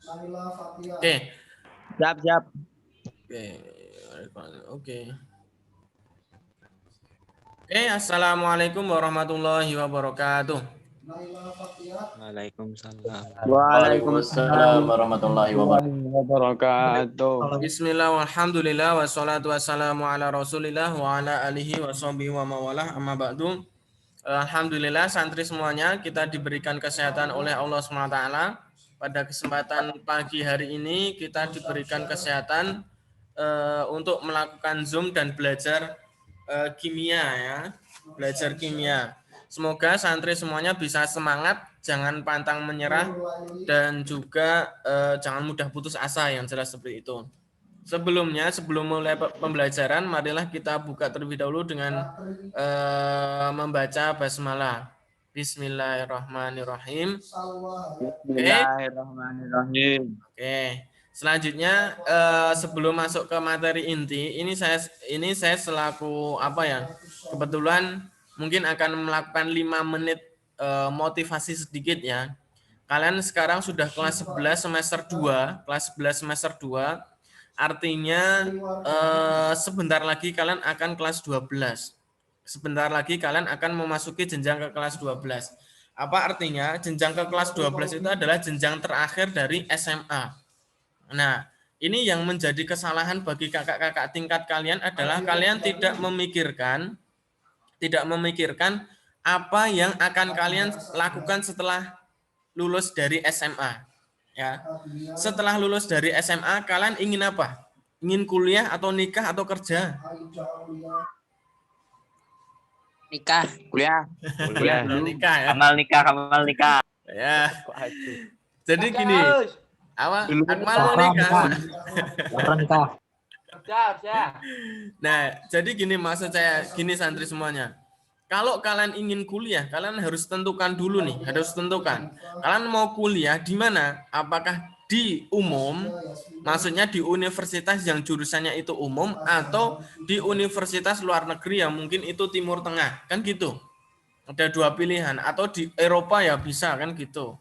Oke. Siap, siap. Oke. Oke. Oke, assalamualaikum warahmatullahi wabarakatuh. Waalaikumsalam. Waalaikumsalam Waalaikumsalam warahmatullahi wabarakatuh. wabarakatuh. Bismillah, walhamdulillah, wassalatu wassalamu ala rasulillah wa ala alihi wa sahbihi wa mawalah, amma ba'du. Alhamdulillah santri semuanya kita diberikan kesehatan oleh Allah SWT. Pada kesempatan pagi hari ini kita diberikan kesehatan untuk melakukan Zoom dan belajar kimia ya. Belajar kimia. Semoga santri semuanya bisa semangat, jangan pantang menyerah dan juga jangan mudah putus asa, yang jelas seperti itu. Sebelumnya, sebelum mulai pembelajaran, marilah kita buka terlebih dahulu dengan membaca basmalah. Bismillahirrahmanirrahim. Bismillahirrahmanirrahim. Oke. Selanjutnya, sebelum masuk ke materi inti, ini saya selaku apa ya? Kebetulan mungkin akan melakukan 5 menit motivasi sedikit ya. Kalian sekarang sudah kelas 11 semester 2, kelas 11 semester 2. Artinya sebentar lagi kalian akan kelas 12. Sebentar lagi kalian akan memasuki jenjang ke kelas 12. Apa artinya? Jenjang ke kelas 12 itu adalah jenjang terakhir dari SMA. Nah, ini yang menjadi kesalahan bagi kakak-kakak tingkat kalian adalah kalian tidak memikirkan apa yang akan kalian lakukan setelah lulus dari SMA. Ya. Setelah lulus dari SMA, kalian ingin apa? Ingin kuliah atau nikah atau kerja? Nikah. Kuliah. Kuliah. Nikah ya. Kamal nikah. Ya. Jadi gini, Akmal mau nikah. Nah, jadi gini maksud saya, gini santri semuanya. Kalau kalian ingin kuliah, kalian harus tentukan dulu nih, harus tentukan. Kalian mau kuliah di mana? Apakah di umum, maksudnya di universitas yang jurusannya itu umum, atau di universitas luar negeri yang mungkin itu Timur Tengah, kan gitu. Ada 2 pilihan, atau di Eropa ya bisa, kan gitu.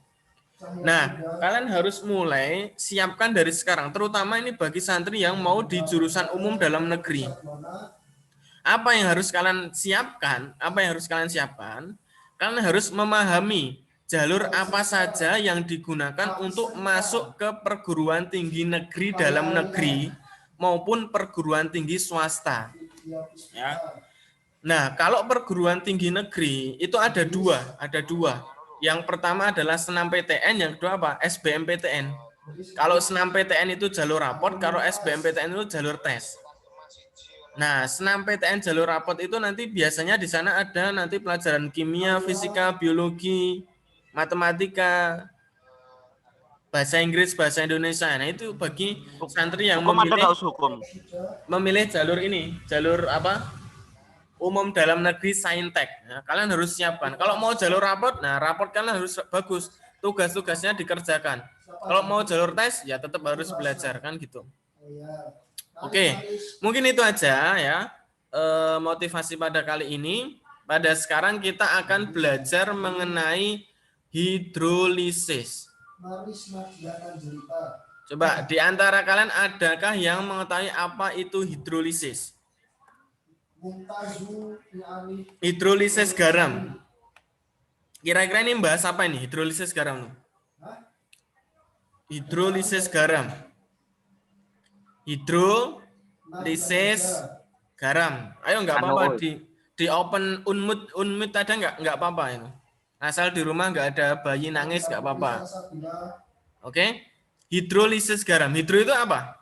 Nah, kalian harus mulai siapkan dari sekarang, terutama ini bagi santri yang mau di jurusan umum dalam negeri. Apa yang harus kalian siapkan? Kalian harus memahami jalur apa saja yang digunakan untuk masuk ke perguruan tinggi negeri dalam negeri maupun perguruan tinggi swasta. Ya. Nah, kalau perguruan tinggi negeri itu ada dua. Yang pertama adalah senam PTN, yang kedua apa? SBMPTN. Kalau senam PTN itu jalur raport, kalau SBMPTN itu jalur tes. Nah, senam PTN jalur raport itu nanti biasanya di sana ada nanti pelajaran kimia, fisika, biologi, matematika, bahasa Inggris, bahasa Indonesia. Nah, itu bagi santri yang memilih jalur ini, jalur apa? Umum dalam negeri Saintek. Nah, kalian harus siapkan. Kalau mau jalur raport, nah raport kalian harus bagus. Tugas-tugasnya dikerjakan. Kalau mau jalur tes, ya tetap harus belajar kan gitu. Oke, mungkin itu aja ya motivasi pada kali ini. Pada sekarang kita akan belajar mengenai hidrolisis. Coba di antara kalian adakah yang mengetahui apa itu hidrolisis? Hidrolisis garam. Kira-kira ini bahas apa ini hidrolisis garam? Hidrolisis garam. Hidrolisis garam. Ayo nggak apa-apa di open unmute ada nggak apa-apa itu. Asal di rumah nggak ada bayi nangis nggak apa-apa. Oke? Hidrolisis garam. Hidro itu apa?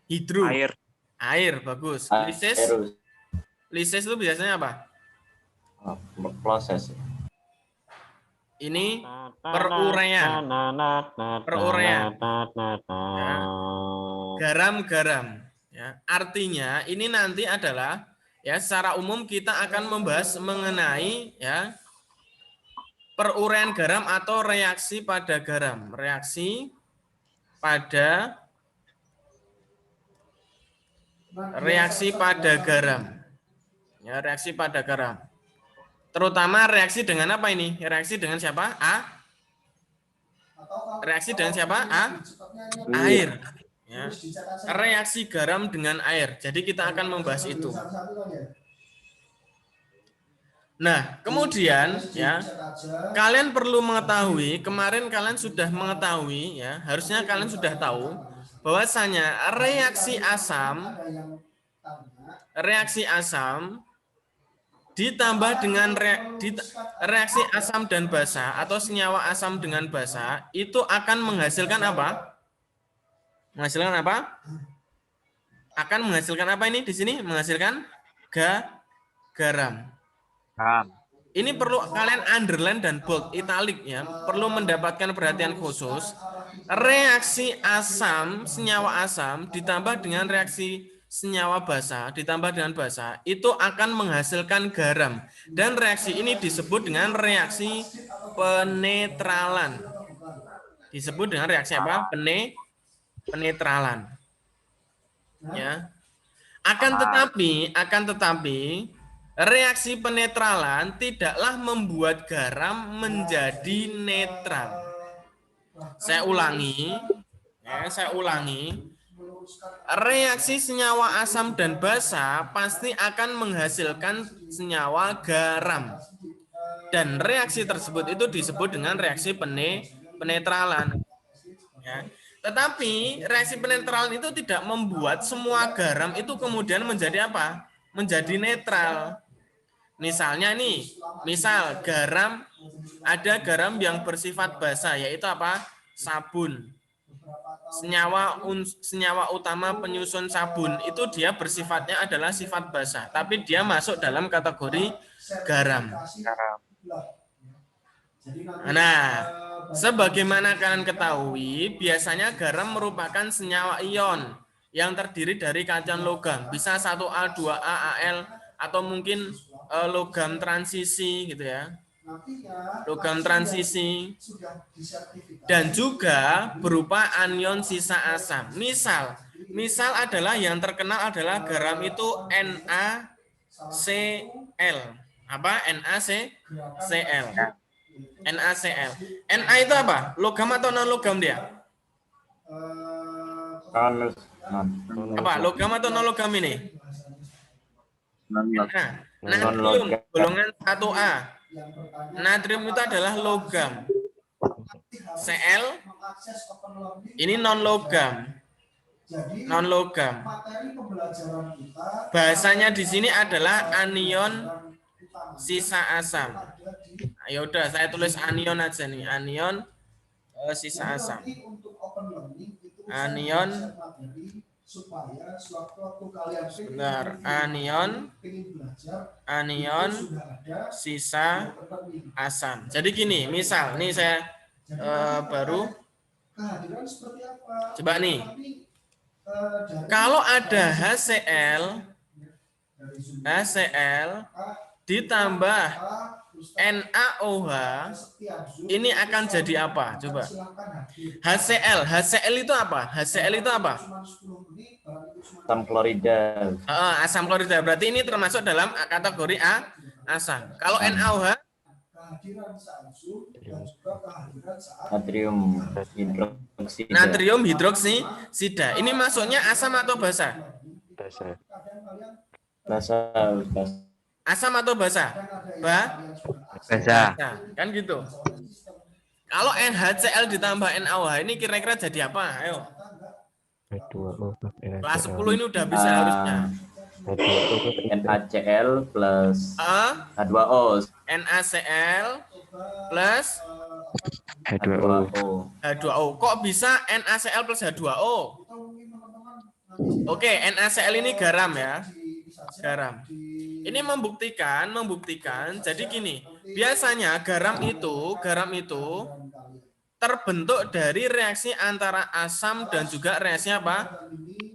Hidro. Air bagus. Lisis itu biasanya apa? Proses. Ini peruraian. Ya. Garam-garam. Ya. Artinya ini nanti adalah ya secara umum kita akan membahas mengenai ya peruraian garam atau reaksi pada garam. Reaksi pada garam. Ya, reaksi pada garam. Terutama reaksi dengan apa ini? Reaksi dengan siapa? reaksi dengan siapa? Air. Ya. Reaksi garam dengan air. Jadi kita akan membahas itu. Nah, kemudian ya, kalian perlu mengetahui, kemarin kalian sudah mengetahui ya, harusnya kalian sudah tahu bahwasanya reaksi asam ditambah dengan reaksi asam dan basa atau senyawa asam dengan basa itu akan menghasilkan apa? Menghasilkan apa? Akan menghasilkan apa ini di sini? Menghasilkan garam. Ini perlu kalian underline dan bold, italic ya. Perlu mendapatkan perhatian khusus. Reaksi asam, senyawa asam ditambah dengan reaksi senyawa basa ditambah dengan basa itu akan menghasilkan garam. Dan reaksi ini disebut dengan reaksi penetralan. Disebut dengan reaksi apa? Penetralan. Ya. Akan tetapi reaksi penetralan tidaklah membuat garam menjadi netral. Saya ulangi. Reaksi senyawa asam dan basa pasti akan menghasilkan senyawa garam. Dan reaksi tersebut itu disebut dengan reaksi penetralan. Ya. Tetapi reaksi penetralan itu tidak membuat semua garam itu kemudian menjadi apa? Menjadi netral. Misalnya nih, ada garam yang bersifat basa, yaitu apa? Sabun. Senyawa utama penyusun sabun itu dia bersifatnya adalah sifat basa, tapi dia masuk dalam kategori garam. Nah, sebagaimana kalian ketahui, biasanya garam merupakan senyawa ion yang terdiri dari kacan logam, bisa 1A, 2A, Al, atau mungkin logam transisi gitu ya. Logam transisi. Dan juga berupa anion sisa asam. Misal adalah yang terkenal adalah garam itu NaCl. Apa? NaCl. NaCl. Na itu apa? Logam atau non logam dia? Apa? Logam atau non logam ini? Natrium golongan 1A. Natrium itu adalah logam. Cl ini non logam. Non logam. Bahasanya di sini adalah anion sisa asam. Ya udah, saya tulis anion aja nih, anion sisa asam. Anion anion sisa asam. Jadi gini, misal nih saya baru coba nih. Kalau ada HCl ditambah NaOH, ini akan jadi apa? Coba. HCl itu apa? HCl itu apa? Asam klorida. Asam klorida. Berarti ini termasuk dalam kategori asam. Kalau NaOH? Natrium hidroksida. Ini masuknya asam atau basa? Basa. Asam atau basa? Basa. Kan gitu. Kalau NaCl ditambah NaOH ini kira-kira jadi apa? Ayo. Kelas 10 ini udah bisa harusnya. NaCl plus H2O. NaCl plus H2O. H2O. Kok bisa NaCl plus H2O? Oke, NaCl ini garam ya. Garam. Ini membuktikan. Jadi gini, biasanya garam itu terbentuk dari reaksi antara asam dan juga reaksi apa?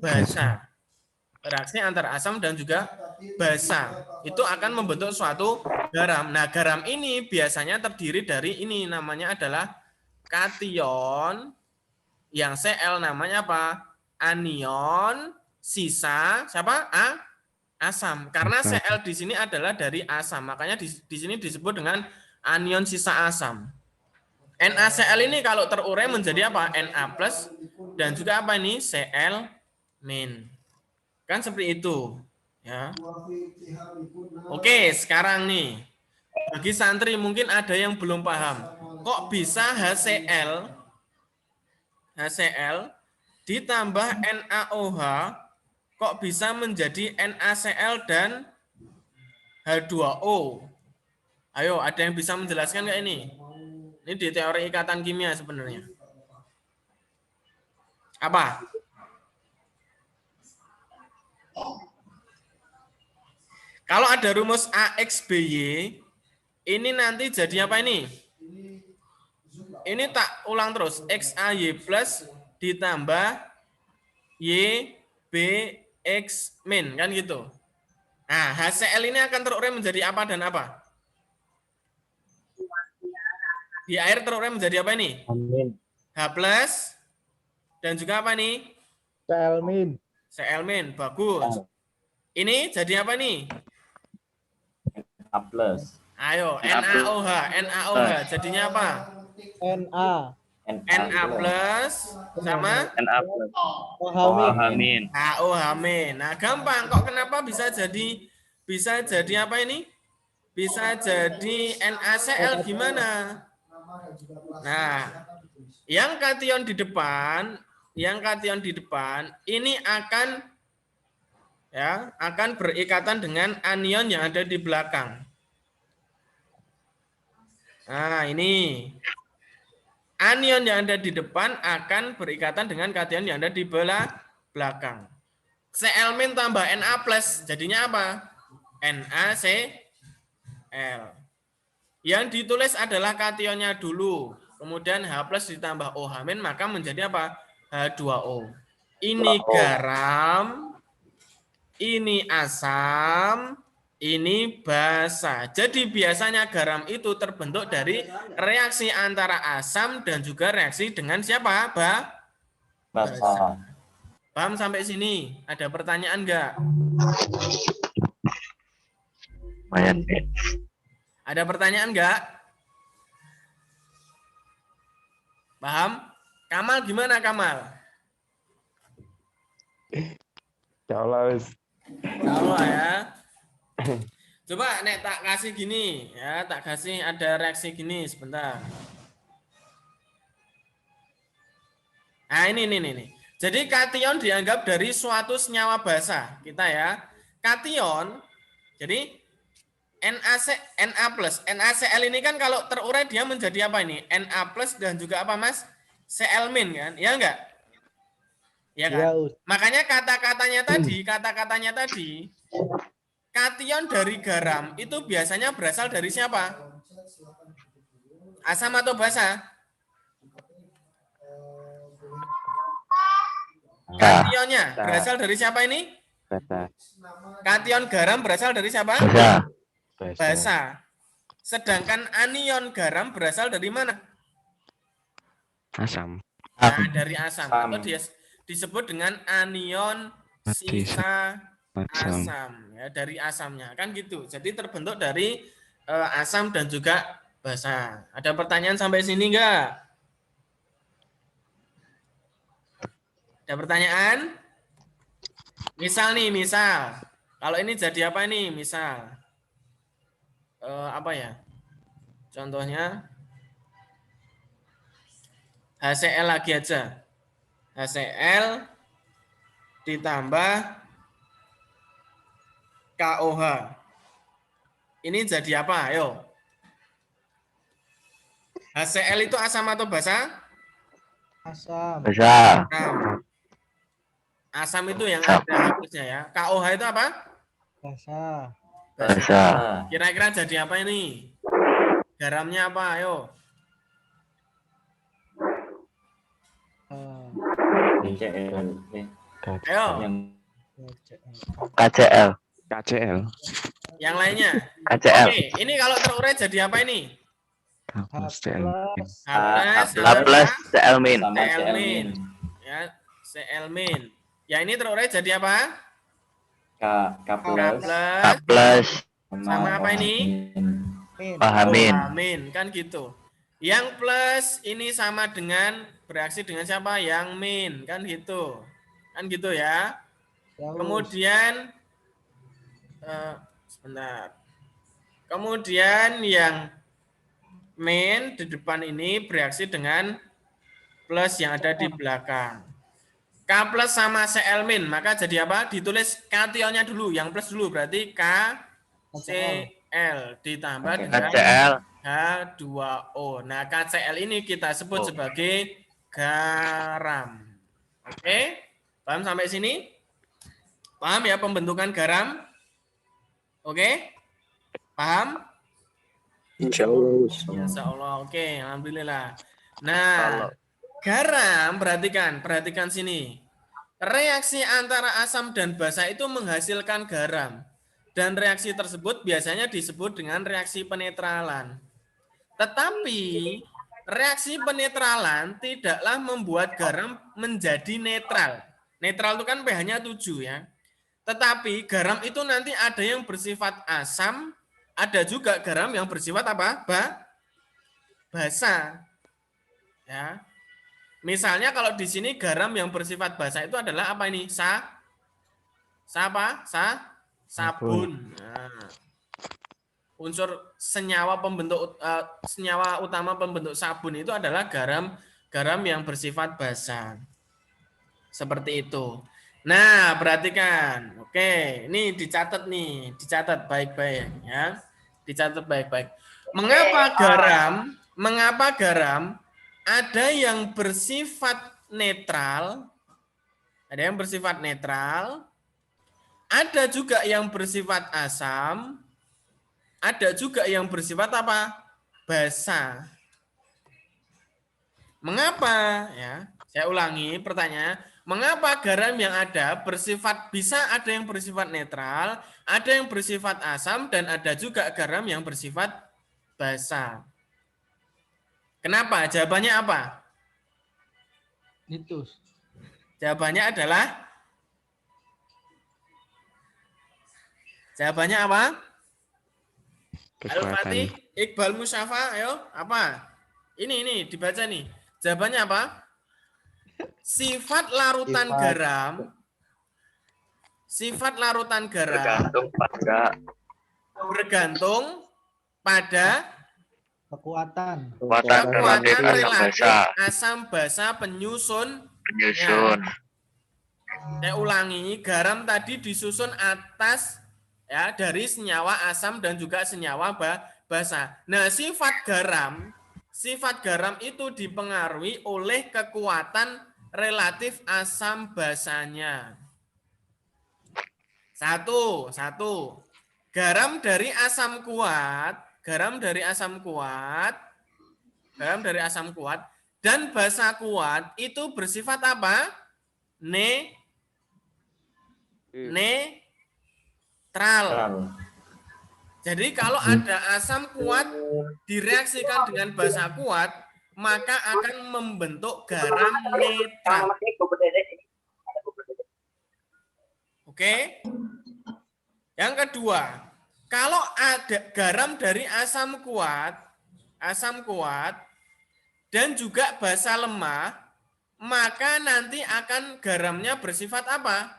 Basa. Reaksi antara asam dan juga basa. Itu akan membentuk suatu garam. Nah, garam ini biasanya terdiri dari ini, namanya adalah kation. Yang Cl namanya apa? Anion sisa siapa? Asam. Karena Cl di sini adalah dari asam, makanya di sini disebut dengan anion sisa asam. NaCl ini kalau terurai menjadi apa? Na plus dan juga apa ini? Cl min. Kan seperti itu. Ya. Oke, sekarang nih. Bagi santri mungkin ada yang belum paham. Kok bisa HCl ditambah NaOH kok bisa menjadi NaCl dan H2O? Ayo, ada yang bisa menjelaskan nggak ini? Ini di teori ikatan kimia sebenarnya. Apa? Kalau ada rumus AXBY, ini nanti jadi apa ini? Ini tak ulang terus. XAY plus ditambah YBX min. Kan gitu. Nah, HCl ini akan terurai menjadi apa dan apa? Di air terurai menjadi apa ini? Amin. H plus dan juga apa nih? Cl min. Cl min. Bagus. Ini jadi apa nih? A plus. Ayo, NaOH. NaOH jadinya apa? Na. Na plus sama Na plus. Amin. OH min. Nah, gampang. Kok kenapa bisa jadi apa ini? Bisa jadi NaCl gimana? Nah, yang kation di depan ini akan berikatan dengan anion yang ada di belakang. Nah, ini anion yang ada di depan akan berikatan dengan kation yang ada di belakang. Cl min tambah Na plus jadinya apa? NaCl. Yang ditulis adalah kationnya dulu. Kemudian H plus ditambah OH min maka menjadi apa? H2O. Ini garam, ini asam, ini basa. Jadi biasanya garam itu terbentuk dari reaksi antara asam dan juga reaksi dengan siapa? Basa. Paham sampai sini? Ada pertanyaan enggak? Lumayan. Ada pertanyaan enggak? Paham? Kamal gimana Kamal? Allah Ya. Coba nek tak kasih gini ya, tak kasih ada reaksi gini sebentar. Nah, ini. Jadi kation dianggap dari suatu senyawa basa, kita ya. Kation jadi NaCl ini kan kalau terurai dia menjadi apa ini? Na plus dan juga apa Mas? Cl min kan? Ya enggak? Ya kan? Makanya kata-katanya tadi, kation dari garam itu biasanya berasal dari siapa? Asam atau basa? Kationnya berasal dari siapa ini? Basa. Kation garam berasal dari siapa? Basa. Sedangkan anion garam berasal dari mana? Asam. Nah, dari asam. Atau dia disebut dengan anion sisa asam. Ya, dari asamnya. Kan gitu. Jadi terbentuk dari asam dan juga basa. Ada pertanyaan sampai sini enggak? Ada pertanyaan? Misal. Kalau ini jadi apa ini? Misal. Apa ya? Contohnya HCl lagi aja. HCl ditambah KOH. Ini jadi apa? Ayo. HCl itu asam atau basa? Asam. Basa. Asam itu yang ada hapusnya ya. KOH itu apa? Basa. Basa. Kira-kira jadi apa ini? Garamnya apa? Ayo. KCl. Ayo. KCl. Yang lainnya. KCl. Oke, ini kalau terurai jadi apa ini? H plus Cl min. Cl min. Ya, Cl min. Ya ini terurai jadi apa? K plus. H plus Sama apa ini? OH min. Min kan gitu. Yang plus ini sama dengan bereaksi dengan siapa? Yang min, kan gitu. Kan gitu ya. Ya, Us. Kemudian sebentar. Kemudian yang min di depan ini bereaksi dengan plus yang ada di belakang. K plus sama Cl min, maka jadi apa? Ditulis kationnya dulu, yang plus dulu, berarti KCl ditambah dengan KCl. H2O. Nah, KCl ini kita sebut sebagai garam. Oke? Paham sampai sini? Paham ya pembentukan garam? Oke? Paham? Insya Allah. Insya Allah. Oke, alhamdulillah. Nah, garam, perhatikan sini. Reaksi antara asam dan basa itu menghasilkan garam. Dan reaksi tersebut biasanya disebut dengan reaksi penetralan. Tetapi reaksi penetralan tidaklah membuat garam menjadi netral. Netral itu kan pH-nya 7 ya. Tetapi garam itu nanti ada yang bersifat asam, ada juga garam yang bersifat apa? Basa. Ya. Misalnya kalau di sini garam yang bersifat basa itu adalah apa ini? Sabun. Nah. Unsur senyawa utama pembentuk sabun itu adalah garam yang bersifat basa. Seperti itu. Nah, perhatikan. Oke, ini dicatat baik-baik ya. Dicatat baik-baik. Mengapa garam ada yang bersifat netral? Ada yang bersifat netral. Ada juga yang bersifat asam. Ada juga yang bersifat apa? Basa. Mengapa? Ya, saya ulangi pertanyaan. Mengapa garam yang ada bisa ada yang bersifat netral, ada yang bersifat asam, dan ada juga garam yang bersifat basa? Kenapa? Jawabannya apa? Nitus. Jawabannya apa? Al-Fatih, Iqbal Musyafa, ayo apa? Ini dibaca nih. Jawabannya apa? Sifat larutan garam bergantung pada Kekuatan relatif asam basa penyusun. Saya ulangi, garam tadi disusun atas ya dari senyawa asam dan juga senyawa basa. Nah, sifat garam itu dipengaruhi oleh kekuatan relatif asam basanya. Satu. Garam dari asam kuat dan basa kuat itu bersifat apa? Netral. Jadi kalau ada asam kuat direaksikan dengan basa kuat, maka akan membentuk garam netral. Oke. Yang kedua, kalau ada garam dari asam kuat dan juga basa lemah, maka nanti akan garamnya bersifat apa?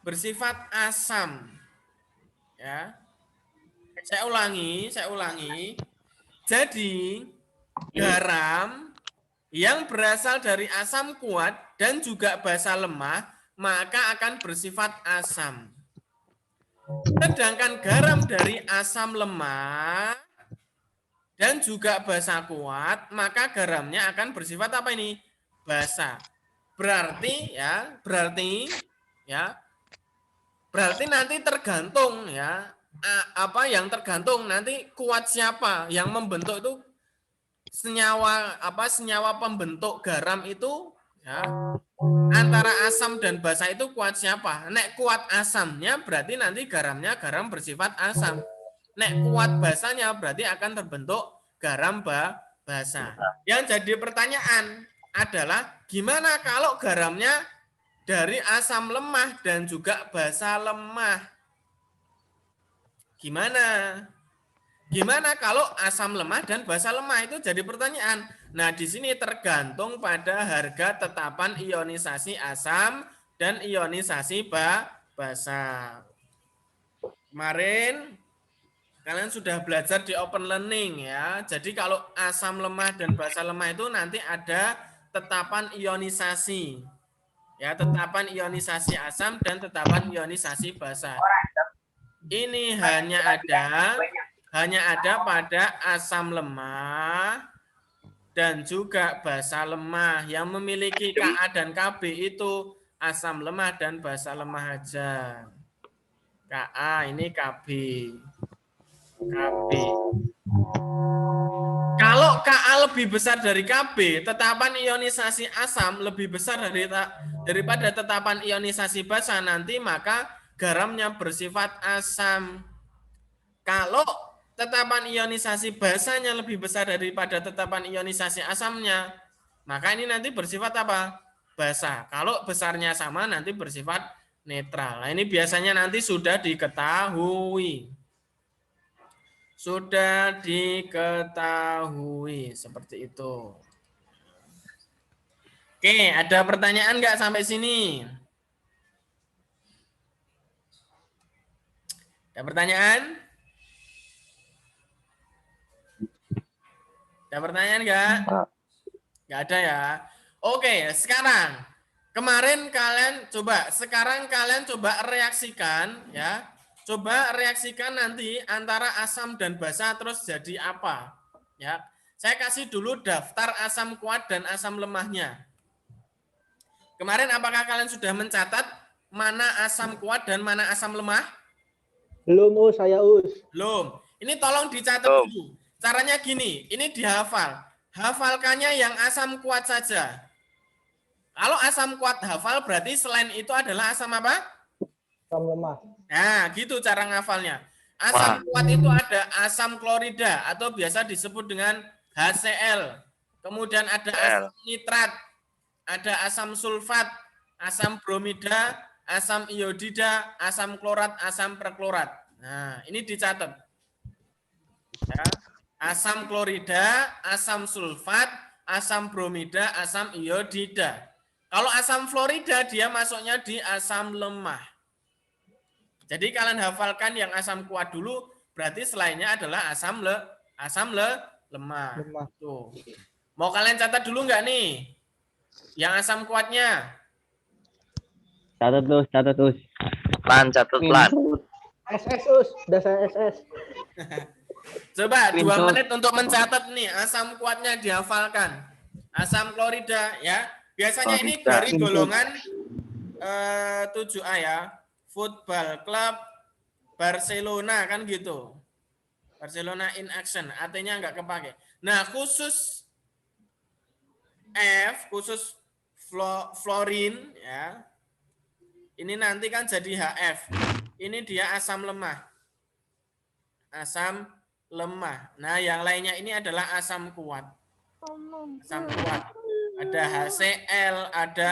Bersifat asam. Ya. Saya ulangi. Jadi garam yang berasal dari asam kuat dan juga basa lemah maka akan bersifat asam. Sedangkan garam dari asam lemah dan juga basa kuat maka garamnya akan bersifat apa ini? Basa. Berarti nanti tergantung ya tergantung nanti kuat siapa yang membentuk itu senyawa pembentuk garam itu ya antara asam dan basa itu kuat siapa? Nek kuat asamnya berarti nanti garam bersifat asam. Nek kuat basanya berarti akan terbentuk garam basa. Yang jadi pertanyaan adalah gimana kalau garamnya dari asam lemah dan juga basa lemah. Gimana? Gimana kalau asam lemah dan basa lemah? Itu jadi pertanyaan. Nah, di sini tergantung pada harga tetapan ionisasi asam dan ionisasi basa. Kemarin kalian sudah belajar di open learning ya. Jadi kalau asam lemah dan basa lemah itu nanti ada tetapan ionisasi. Ya, tetapan ionisasi asam dan tetapan ionisasi basa. Ini hanya ada pada asam lemah dan juga basa lemah. Yang memiliki Ka dan Kb itu asam lemah dan basa lemah aja. Ka ini Kb. Kalau Ka lebih besar dari Kb, tetapan ionisasi asam lebih besar daripada tetapan ionisasi basa nanti, maka garamnya bersifat asam. Kalau tetapan ionisasi basanya lebih besar daripada tetapan ionisasi asamnya, maka ini nanti bersifat apa? Basa. Kalau besarnya sama nanti bersifat netral. Nah, ini biasanya nanti sudah diketahui. Sudah diketahui seperti itu. Oke, ada pertanyaan nggak sampai sini? Ada pertanyaan? Ada pertanyaan nggak? Nggak ada ya. Oke, sekarang sekarang kalian coba reaksikan ya. Coba reaksikan nanti antara asam dan basa terus jadi apa? Ya. Saya kasih dulu daftar asam kuat dan asam lemahnya. Kemarin apakah kalian sudah mencatat mana asam kuat dan mana asam lemah? Belum, saya Belum. Ini tolong dicatat dulu. Caranya gini, ini dihafal. Hafalkannya yang asam kuat saja. Kalau asam kuat hafal berarti selain itu adalah asam apa? Asam lemah. Nah, gitu cara ngafalnya. Asam kuat itu ada asam klorida atau biasa disebut dengan HCl. Kemudian ada asam nitrat, ada asam sulfat, asam bromida, asam iodida, asam klorat, asam perklorat. Nah, ini dicatat. Ya. Asam klorida, asam sulfat, asam bromida, asam iodida. Kalau asam fluorida dia masuknya di asam lemah. Jadi kalian hafalkan yang asam kuat dulu, berarti selainnya adalah lemah. Tuh. Mau kalian catat dulu nggak nih? Yang asam kuatnya? Catat terus. Catat plan. SS udah saya SS. Coba 2 menit untuk mencatat nih asam kuatnya dihafalkan. Asam klorida ya. Biasanya ini dari golongan 7A ya. Football Club Barcelona kan gitu. Barcelona in action, artinya nggak kepake. Nah, khusus F, khusus fluorin ya. Ini nanti kan jadi HF. Ini dia asam lemah. Asam lemah. Nah, yang lainnya ini adalah asam kuat. Asam kuat. Ada HCl, ada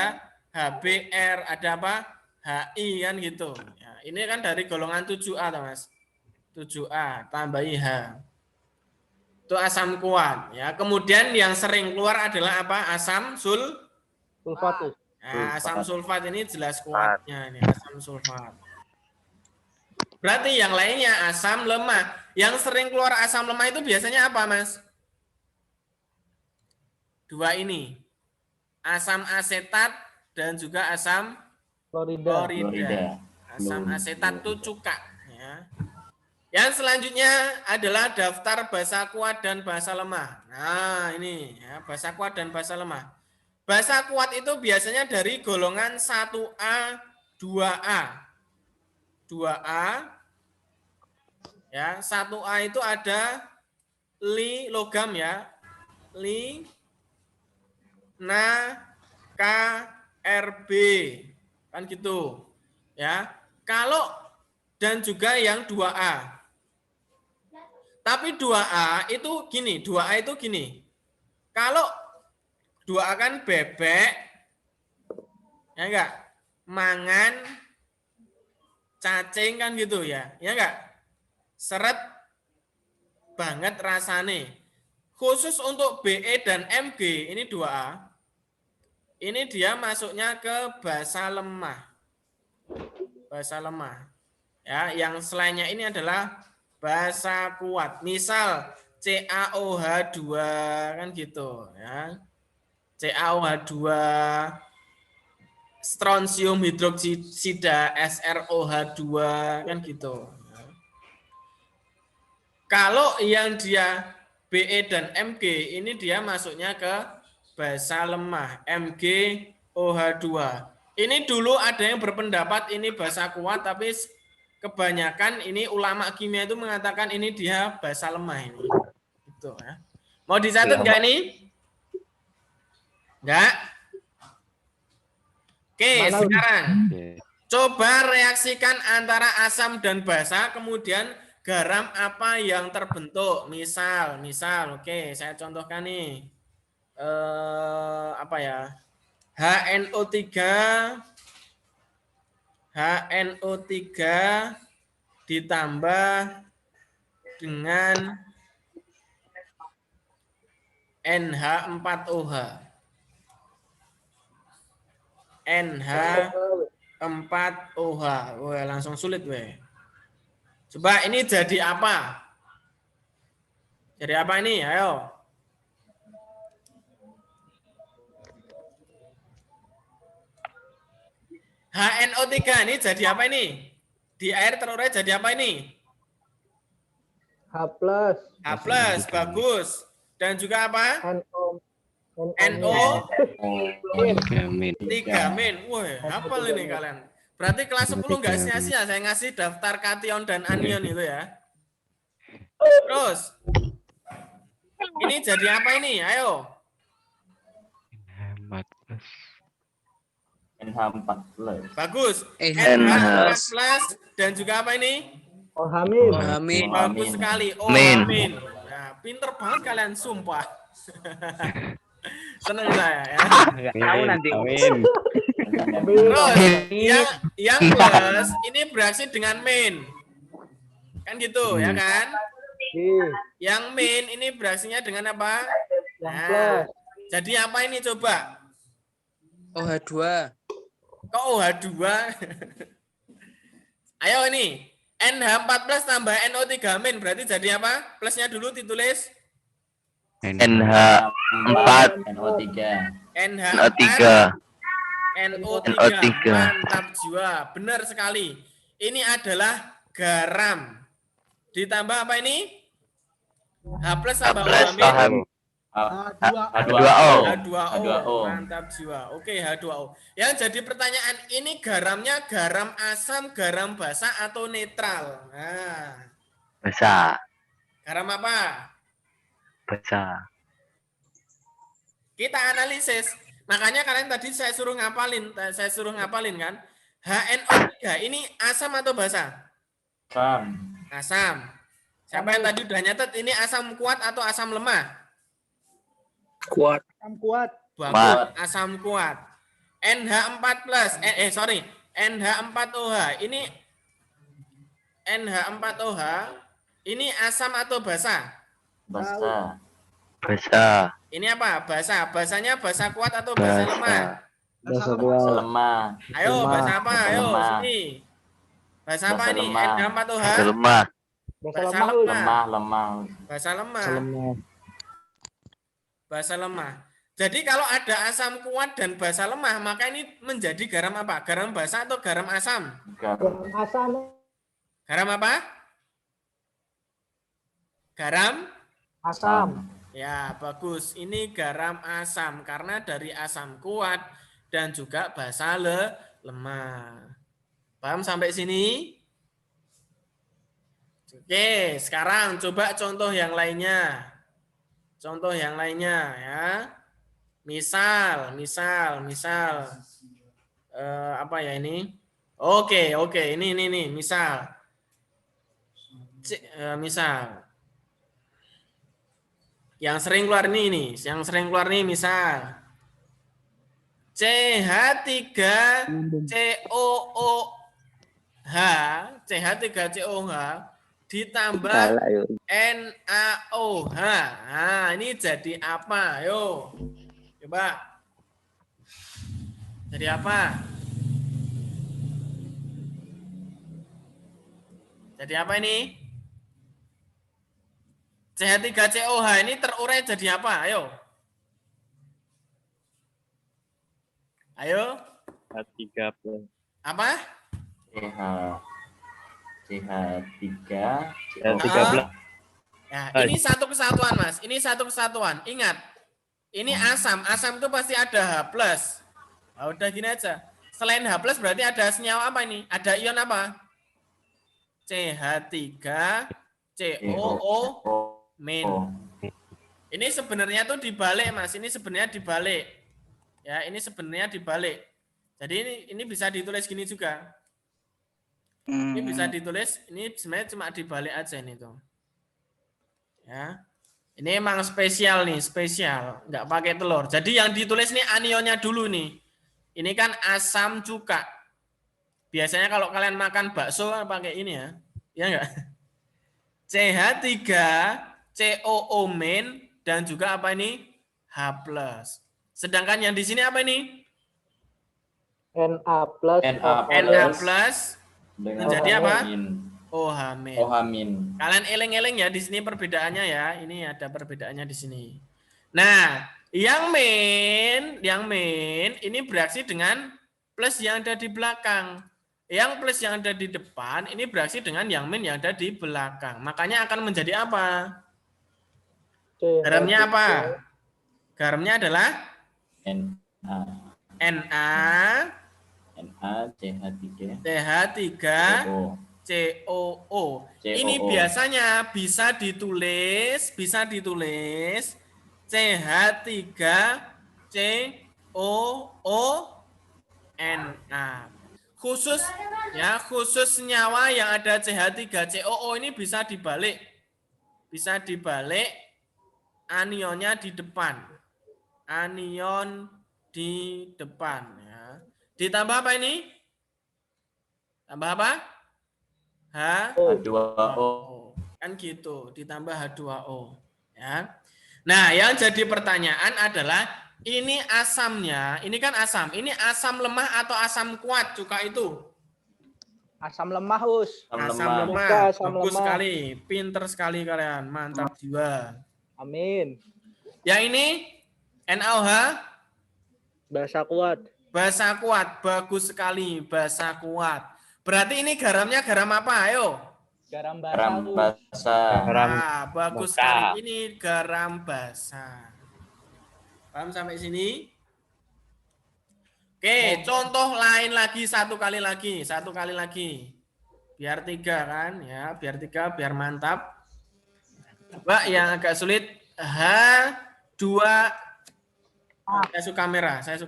HBr, ada apa? HI kan gitu. Ya, ini kan dari golongan 7A, Mas. 7A tambahi H. Itu asam kuat. Ya, kemudian yang sering keluar adalah apa? Asam Sulfat. Nah, asam sulfat ini jelas kuatnya ini asam sulfat. Berarti yang lainnya asam lemah. Yang sering keluar asam lemah itu biasanya apa, Mas? 2 ini. Asam asetat dan juga asam klorida. Asam asetat itu cuka. Ya. Yang selanjutnya adalah daftar basa kuat dan basa lemah. Nah ini ya, basa kuat dan basa lemah. Basa kuat itu biasanya dari golongan 1A, 2A. 2A. Ya, 1A itu ada Li logam ya. Li, Na, K, RB. Kan gitu. Ya. Kalau dan juga yang 2A. Tapi 2A itu gini, 2A itu gini. Kalau 2A kan bebek, ya enggak? mangan cacing kan gitu ya. Ya enggak? Seret banget rasane. Khusus untuk BE dan MG ini 2A. Ini dia masuknya ke basa lemah. Basa lemah. Ya, yang selainnya ini adalah basa kuat. Misal CaOH2 kan gitu ya. CaOH2, strontium hidroksida SrOH2 kan gitu. Kalau yang dia BE dan Mg ini dia masuknya ke basa lemah MgOH2. Ini dulu ada yang berpendapat ini basa kuat, tapi kebanyakan ini ulama kimia itu mengatakan ini dia basa lemah ini. Gitu ya. Mau dicatat nggak ini? Enggak? Oke, Mana? sekarang Oke. coba reaksikan antara asam dan basa, kemudian garam apa yang terbentuk. Misal, oke, saya contohkan nih. Apa ya? HNO3 ditambah dengan NH4OH. NH4OH. Wah, langsung sulit weh. Coba ini jadi apa? Jadi apa ini? Ayo. HNO3 ini jadi apa ini? Di air terurai jadi apa ini? H plus. H+, bagus. Dan juga apa? NO. NO Gamin. 3-. Wah, hafal ini kalian. Berarti kelas 10 nggak sia-sia saya ngasih daftar kation dan anion itu ya. Terus, ini jadi apa ini? Ayo. Hemat. NH4+. Bagus. NH+. Dan juga apa ini? Oh, Hamid. Amin. Bagus sekali. Oh, Min. amin. Nah, pinter banget kalian, sumpah. Seneng saya ya. Nggak tahu nanti. Amin. Terus yang plus ini bereaksi dengan main. Kan gitu ya kan? Yang main ini bereaksinya dengan apa? Yang Nah, plus. jadi apa ini coba? OH2. Kok OH2? Ayo ini. NH4+ tambah NO3 min berarti jadi apa? Plusnya dulu ditulis. NH4 NO3. NH4 NO3. NO3. Mantap jiwa. Benar sekali. Ini adalah garam. Ditambah apa ini? H+ tambah O min. paham. H2O. H2O. Mantap jiwa. Oke, H2O. Yang jadi pertanyaan, ini garamnya garam asam, garam basa atau netral? Nah, Basa. garam apa? Basa. Kita analisis. Makanya kalian tadi saya suruh ngapalin kan? HNO3 ini asam atau basa? Asam. Siapa yang tadi udah nyatet ini asam kuat atau asam lemah? Kuat. Asam kuat. Bagus, asam kuat. NH4+, NH4OH. Ini NH4OH ini asam atau basa? Basa. Basa. Ini apa? Basa. Basanya basa kuat atau basa Basa. lemah? Basa kuat. Lemah. Ayo, basa apa? Ayo, Lemah. sini. Basa apa Basa nih? lemah. NH4OH? Basa lemah. Basa Basa lemah. lemah. Lemah. Basa lemah. Basa lemah. Basa lemah. Jadi kalau ada asam kuat dan basa lemah, maka ini menjadi garam apa? Garam basa atau garam asam? Garam asam. Garam apa? Garam? Asam. Ya, bagus. Ini garam asam karena dari asam kuat dan juga basa lemah. Paham sampai sini? Oke, sekarang coba contoh yang lainnya. Contoh yang lainnya ya. Misal apa ya ini? Oke, ini misal. Misal yang sering keluar ini misal CH3COOH, CH3COH ditambah Salah yuk. NaOH. Nah, ini jadi apa? Ayo. Coba. Jadi apa? Jadi apa ini? CH3COH ini terurai jadi apa? Ayo. Ayo. H3 plus. Apa? CH3 H3 Ya, ini satu kesatuan, Mas. Ini satu kesatuan. Ingat, ini asam. Asam itu pasti ada H+. Nah, udah gini aja. Selain H+, berarti ada senyawa apa ini? Ada ion apa? CH3COO-. Ini sebenarnya tuh dibalik, Mas. Ini sebenarnya dibalik. Ya, ini sebenarnya dibalik. Jadi ini bisa ditulis gini juga. Ini bisa ditulis, ini sebenarnya cuma dibalik aja ini tuh. Ya. Ini emang spesial nih, spesial, nggak pakai telur. Jadi yang ditulis nih anionnya dulu nih. Ini kan asam cuka. Biasanya kalau kalian makan bakso pakai ini ya. Ya enggak? CH3COO- dan juga apa ini? H+. Sedangkan yang di sini apa ini? Na plus. Na+. Menjadi apa? OH-. OH-. Kalian eling-eling ya di sini perbedaannya ya. Ini ada perbedaannya di sini. Nah, yang main ini bereaksi dengan plus yang ada di belakang. Yang plus yang ada di depan ini bereaksi dengan yang main yang ada di belakang. Makanya akan menjadi apa? Garamnya apa? Garamnya adalah CH3COO. Ini biasanya bisa ditulis CH3COONA. Khusus senyawa yang ada CH3COO ini bisa dibalik. Bisa dibalik anionnya di depan. Anion di depan ya. Ditambah apa ini? Tambah apa? H2O. Kan gitu, ditambah H2O ya. Nah, yang jadi pertanyaan adalah ini asamnya, ini kan asam. Ini asam lemah atau asam kuat cuka itu? Asam lemah, Us. Asam lemah. Asam Bagus lemah. sekali, pinter sekali kalian. Mantap jiwa. Amin. Yang ini NaOH Basa kuat. basa kuat, bagus sekali, basa kuat. Berarti ini garamnya garam apa? Ayo. Garam Garam basa. Nah, bagus sekali. Ini garam basa. Paham sampai sini? Oke, contoh lain lagi, satu kali lagi. Biar 3 kan, ya, biar 3, biar mantap. Coba yang agak sulit, H2. Saya suka merah. Saya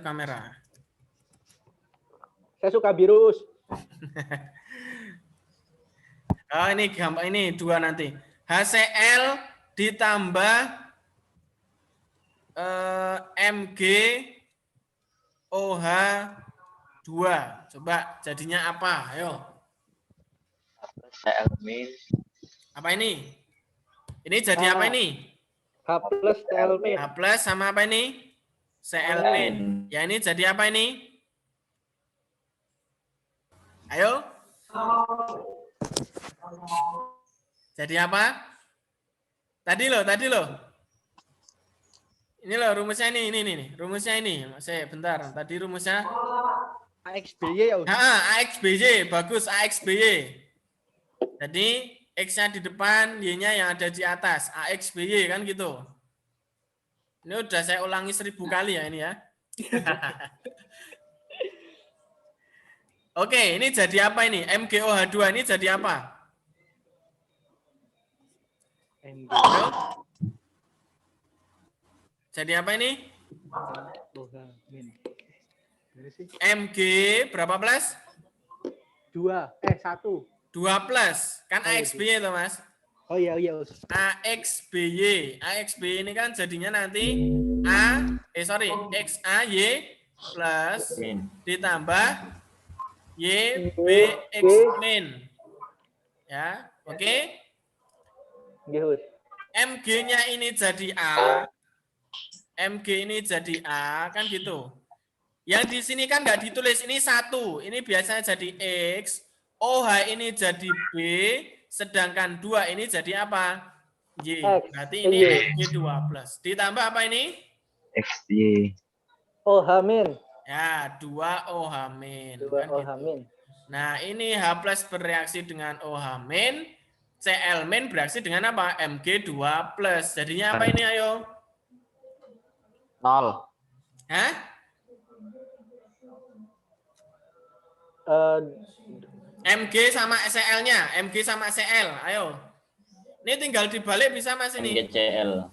suka biru, Us. Oh, ini gampang, ini 2 nanti. HCl ditambah MgOH2. Coba jadinya apa? Ayo. Cl-. Apa ini? Ini jadi apa ini? H plus Cl min. H plus sama apa ini? Cl min. Ya ini jadi apa ini? Ayo. Jadi apa? Tadi loh. Ini loh rumusnya ini. Rumusnya ini. Saya bentar. Tadi rumusnya AXBY ya, Us. AXBY. Bagus AXBY. Jadi X-nya di depan, Y-nya yang ada di atas. AXBY kan gitu. Ini udah saya ulangi 1000 kali ya ini ya. Oke, ini jadi apa ini? MgOH2 ini jadi apa? Ayo. Jadi apa ini? Mg berapa plus? 1. 2 plus. Kan AXBY itu, Mas. Oh iya, Us. AXBY ini kan jadinya nanti XAY plus min, ditambah YBX min. Ya, oke. Nggih, Us. MG-nya ini jadi A. MG ini jadi A, kan gitu. Yang di sini kan nggak ditulis, ini 1. Ini biasanya jadi X. OH ini jadi B. Sedangkan 2 ini jadi apa? Y. X. Berarti ini Y. MG2 plus. Ditambah apa ini? XY. Oh, Hamin. Ya, 2 OH min. 2 Kan oh, gitu. Hamin. Nah, ini H plus bereaksi dengan OH min. Cl min bereaksi dengan apa? Mg2 plus. Jadinya apa ini, ayo? 0. Hah? Mg sama Cl-nya. Mg sama Cl. Ayo. Ini tinggal dibalik bisa, Mas, ini? MgCl.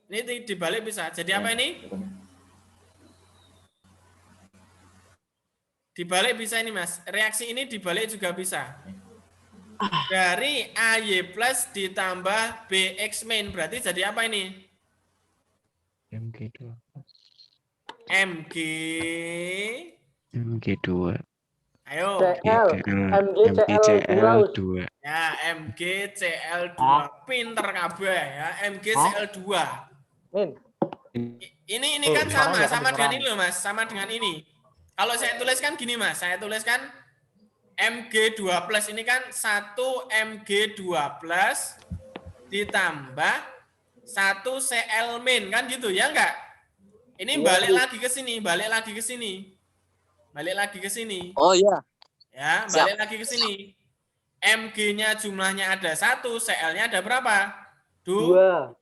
Ini dibalik bisa. Jadi apa ini? Dibalik bisa ini, Mas. Reaksi ini dibalik juga bisa. Dari AY plus ditambah BX min. Berarti jadi apa ini? MG2. MG. MG2. Ayo. CL. MgCl2. Ya, MgCl2. Pinter kabeh ya. MgCl2. Min. Ini kan sama dengan ini loh, Mas. Sama dengan ini. Kalau saya tuliskan gini, Mas. Saya tuliskan Mg2 plus ini kan 1 Mg2 plus ditambah 1 Cl min, kan gitu ya enggak? Ini balik lagi ke sini, balik lagi ke sini. Balik lagi ke sini. Oh iya. Ya, balik lagi ke sini. Mg-nya jumlahnya ada 1, Cl-nya ada berapa? 2.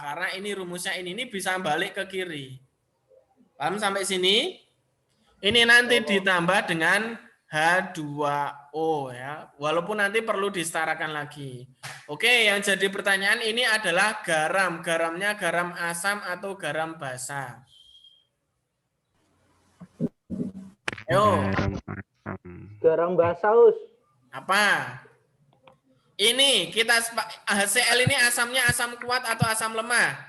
Karena ini rumusnya ini bisa balik ke kiri. Paham sampai sini? Ini nanti ditambah dengan H2O ya. Walaupun nanti perlu disetarakan lagi. Oke, yang jadi pertanyaan ini adalah garam. Garamnya garam asam atau garam basa? Ayo. Garam basa, Us. Apa? Ini kita HCl ini asamnya asam kuat atau asam lemah?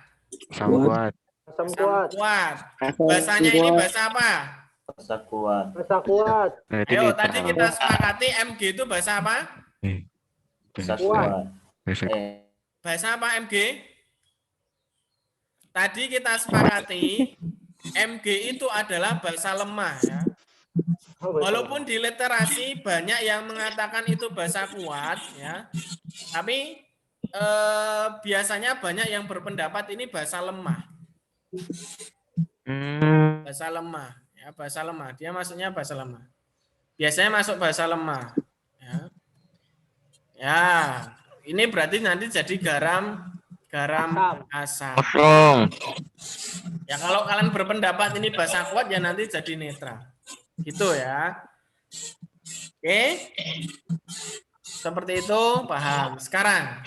Asam kuat. Asam kuat. Basanya ini basa apa? Basa kuat. Basa kuat. Ayo, tadi kita sepakati Mg itu basa apa? Basa kuat. Basa apa Mg? Tadi kita sepakati Mg itu adalah basa lemah ya. Walaupun di literasi banyak yang mengatakan itu basa kuat ya. Tapi biasanya banyak yang berpendapat ini basa lemah. Basa lemah ya, basa lemah. Dia masuknya basa lemah. Biasanya masuk basa lemah ya. Ya, ini berarti nanti jadi garam asam. Ya kalau kalian berpendapat ini basa kuat ya nanti jadi netral. Gitu ya. Oke. Seperti itu, paham. Sekarang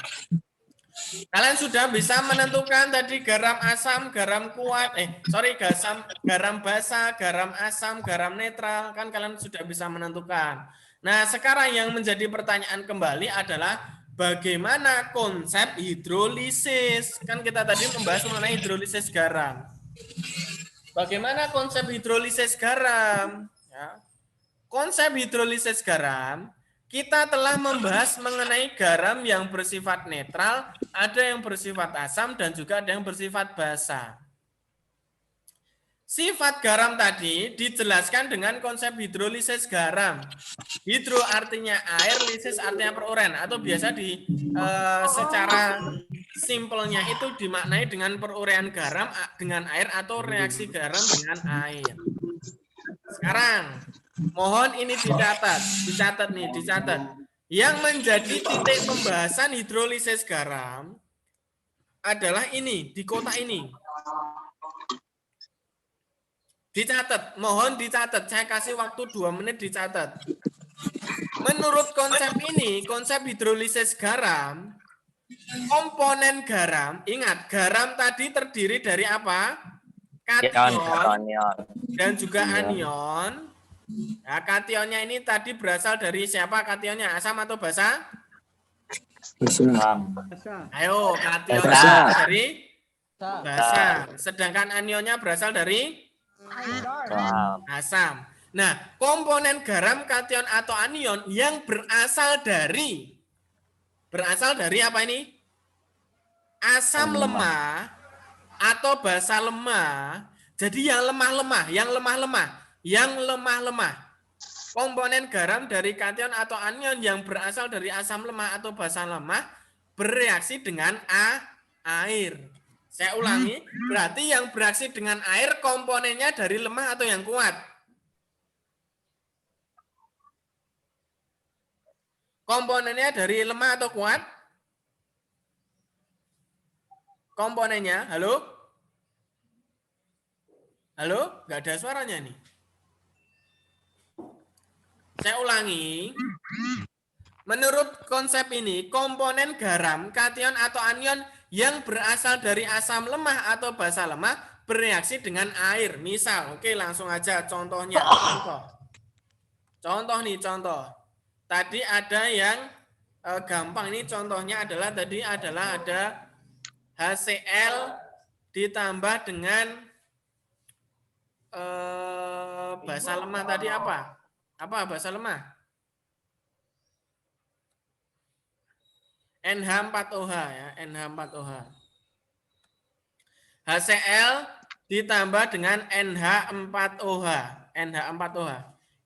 kalian sudah bisa menentukan tadi garam asam, garam kuat, garam basa, garam asam, garam netral, kan kalian sudah bisa menentukan. Nah, sekarang yang menjadi pertanyaan kembali adalah bagaimana konsep hidrolisis? Kan kita tadi membahas mengenai hidrolisis garam. Bagaimana konsep hidrolisis garam? Ya. Konsep hidrolisis garam, kita telah membahas mengenai garam yang bersifat netral, ada yang bersifat asam, dan juga ada yang bersifat basa. Sifat garam tadi dijelaskan dengan konsep hidrolisis garam. Hidro artinya air, lisis artinya perurai, atau biasa secara simpelnya itu dimaknai dengan peruraian garam dengan air atau reaksi garam dengan air. Sekarang, mohon ini dicatat. Yang menjadi titik pembahasan hidrolisis garam adalah ini, di kotak ini. Dicatat, mohon dicatat. Saya kasih waktu 2 menit dicatat. Menurut konsep ini, konsep hidrolisis garam, komponen garam, ingat, garam tadi terdiri dari apa? Kation dan juga anion. Nah, kationnya ini tadi berasal dari siapa kationnya? Asam atau basa? Asam. Ayo, kationnya dari basa. Sedangkan anionnya berasal dari Paham. Asam. Nah, komponen garam, kation atau anion yang berasal dari apa ini? Asam lemah atau basa lemah. Jadi yang lemah-lemah. Komponen garam dari kation atau anion yang berasal dari asam lemah atau basa lemah bereaksi dengan air. Saya ulangi, berarti yang bereaksi dengan air komponennya dari lemah atau yang kuat? Komponennya dari lemah atau kuat? Komponennya, halo? Halo? Nggak ada suaranya nih. Saya ulangi. Menurut konsep ini, komponen garam, kation atau anion yang berasal dari asam lemah atau basa lemah bereaksi dengan air. Misal, oke langsung aja contohnya. Contoh. Tadi ada yang gampang, ini contohnya adalah ada HCl ditambah dengan basa lemah tadi apa? Apa basa lemah? NH4OH ya, NH4OH. HCl ditambah dengan NH4OH.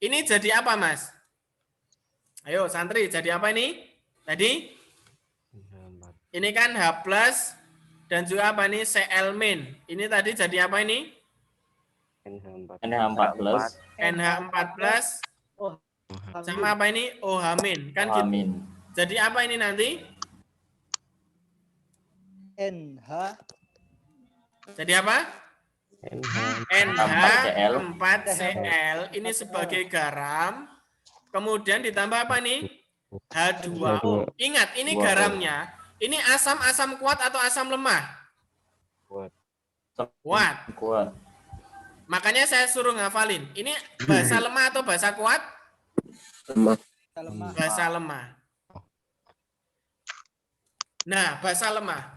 Ini jadi apa, Mas? Ayo santri, jadi apa ini? Tadi? Ini kan H+ dan juga apa ini? Cl-. Ini tadi jadi apa ini? NH14. NH14 sama apa ini? OH-. Kan gitu. Amin. Jadi apa ini nanti? NH. Jadi apa? NH4Cl. Ini sebagai garam. Kemudian ditambah apa nih? H2O. Ingat, ini garamnya. Ini asam kuat atau asam lemah? Kuat. Makanya saya suruh ngafalin. Ini basa lemah atau basa kuat? Basa lemah. Nah, basa lemah.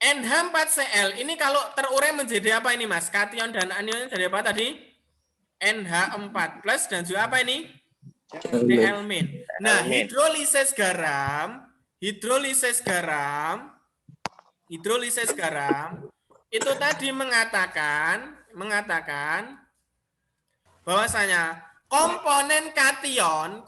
NH4Cl ini kalau terurai menjadi apa ini, Mas? Kation dan anion jadi apa tadi? NH4+ dan juga apa ini? Cl-. Nah, hidrolisis garam itu tadi mengatakan bahwasanya komponen kation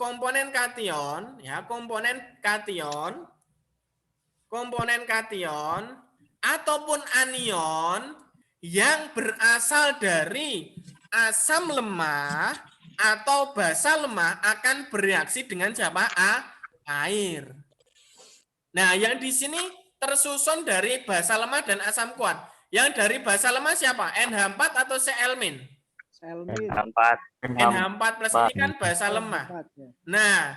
ataupun anion yang berasal dari asam lemah atau basa lemah akan bereaksi dengan siapa? Air. Nah, yang di sini tersusun dari basa lemah dan asam kuat. Yang dari basa lemah siapa? NH4 atau Cl-. NH4+ ini kan basa lemah. Nah,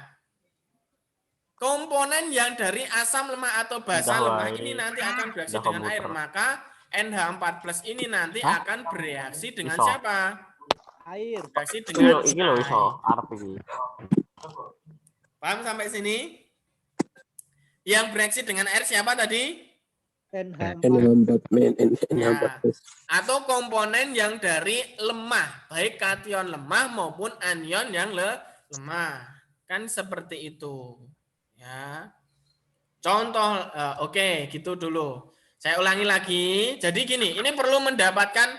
komponen yang dari asam lemah atau basa lemah ini nanti akan bereaksi dengan air. Maka NH4+ ini nanti akan bereaksi dengan siapa? Air. Bereaksi dengan air. Paham sampai sini? Yang bereaksi dengan air siapa tadi? NH4. Nah, atau komponen yang dari lemah, baik kation lemah maupun anion yang lemah. Kan seperti itu. Ya. Contoh, oke, gitu dulu. Saya ulangi lagi. Jadi gini, ini perlu mendapatkan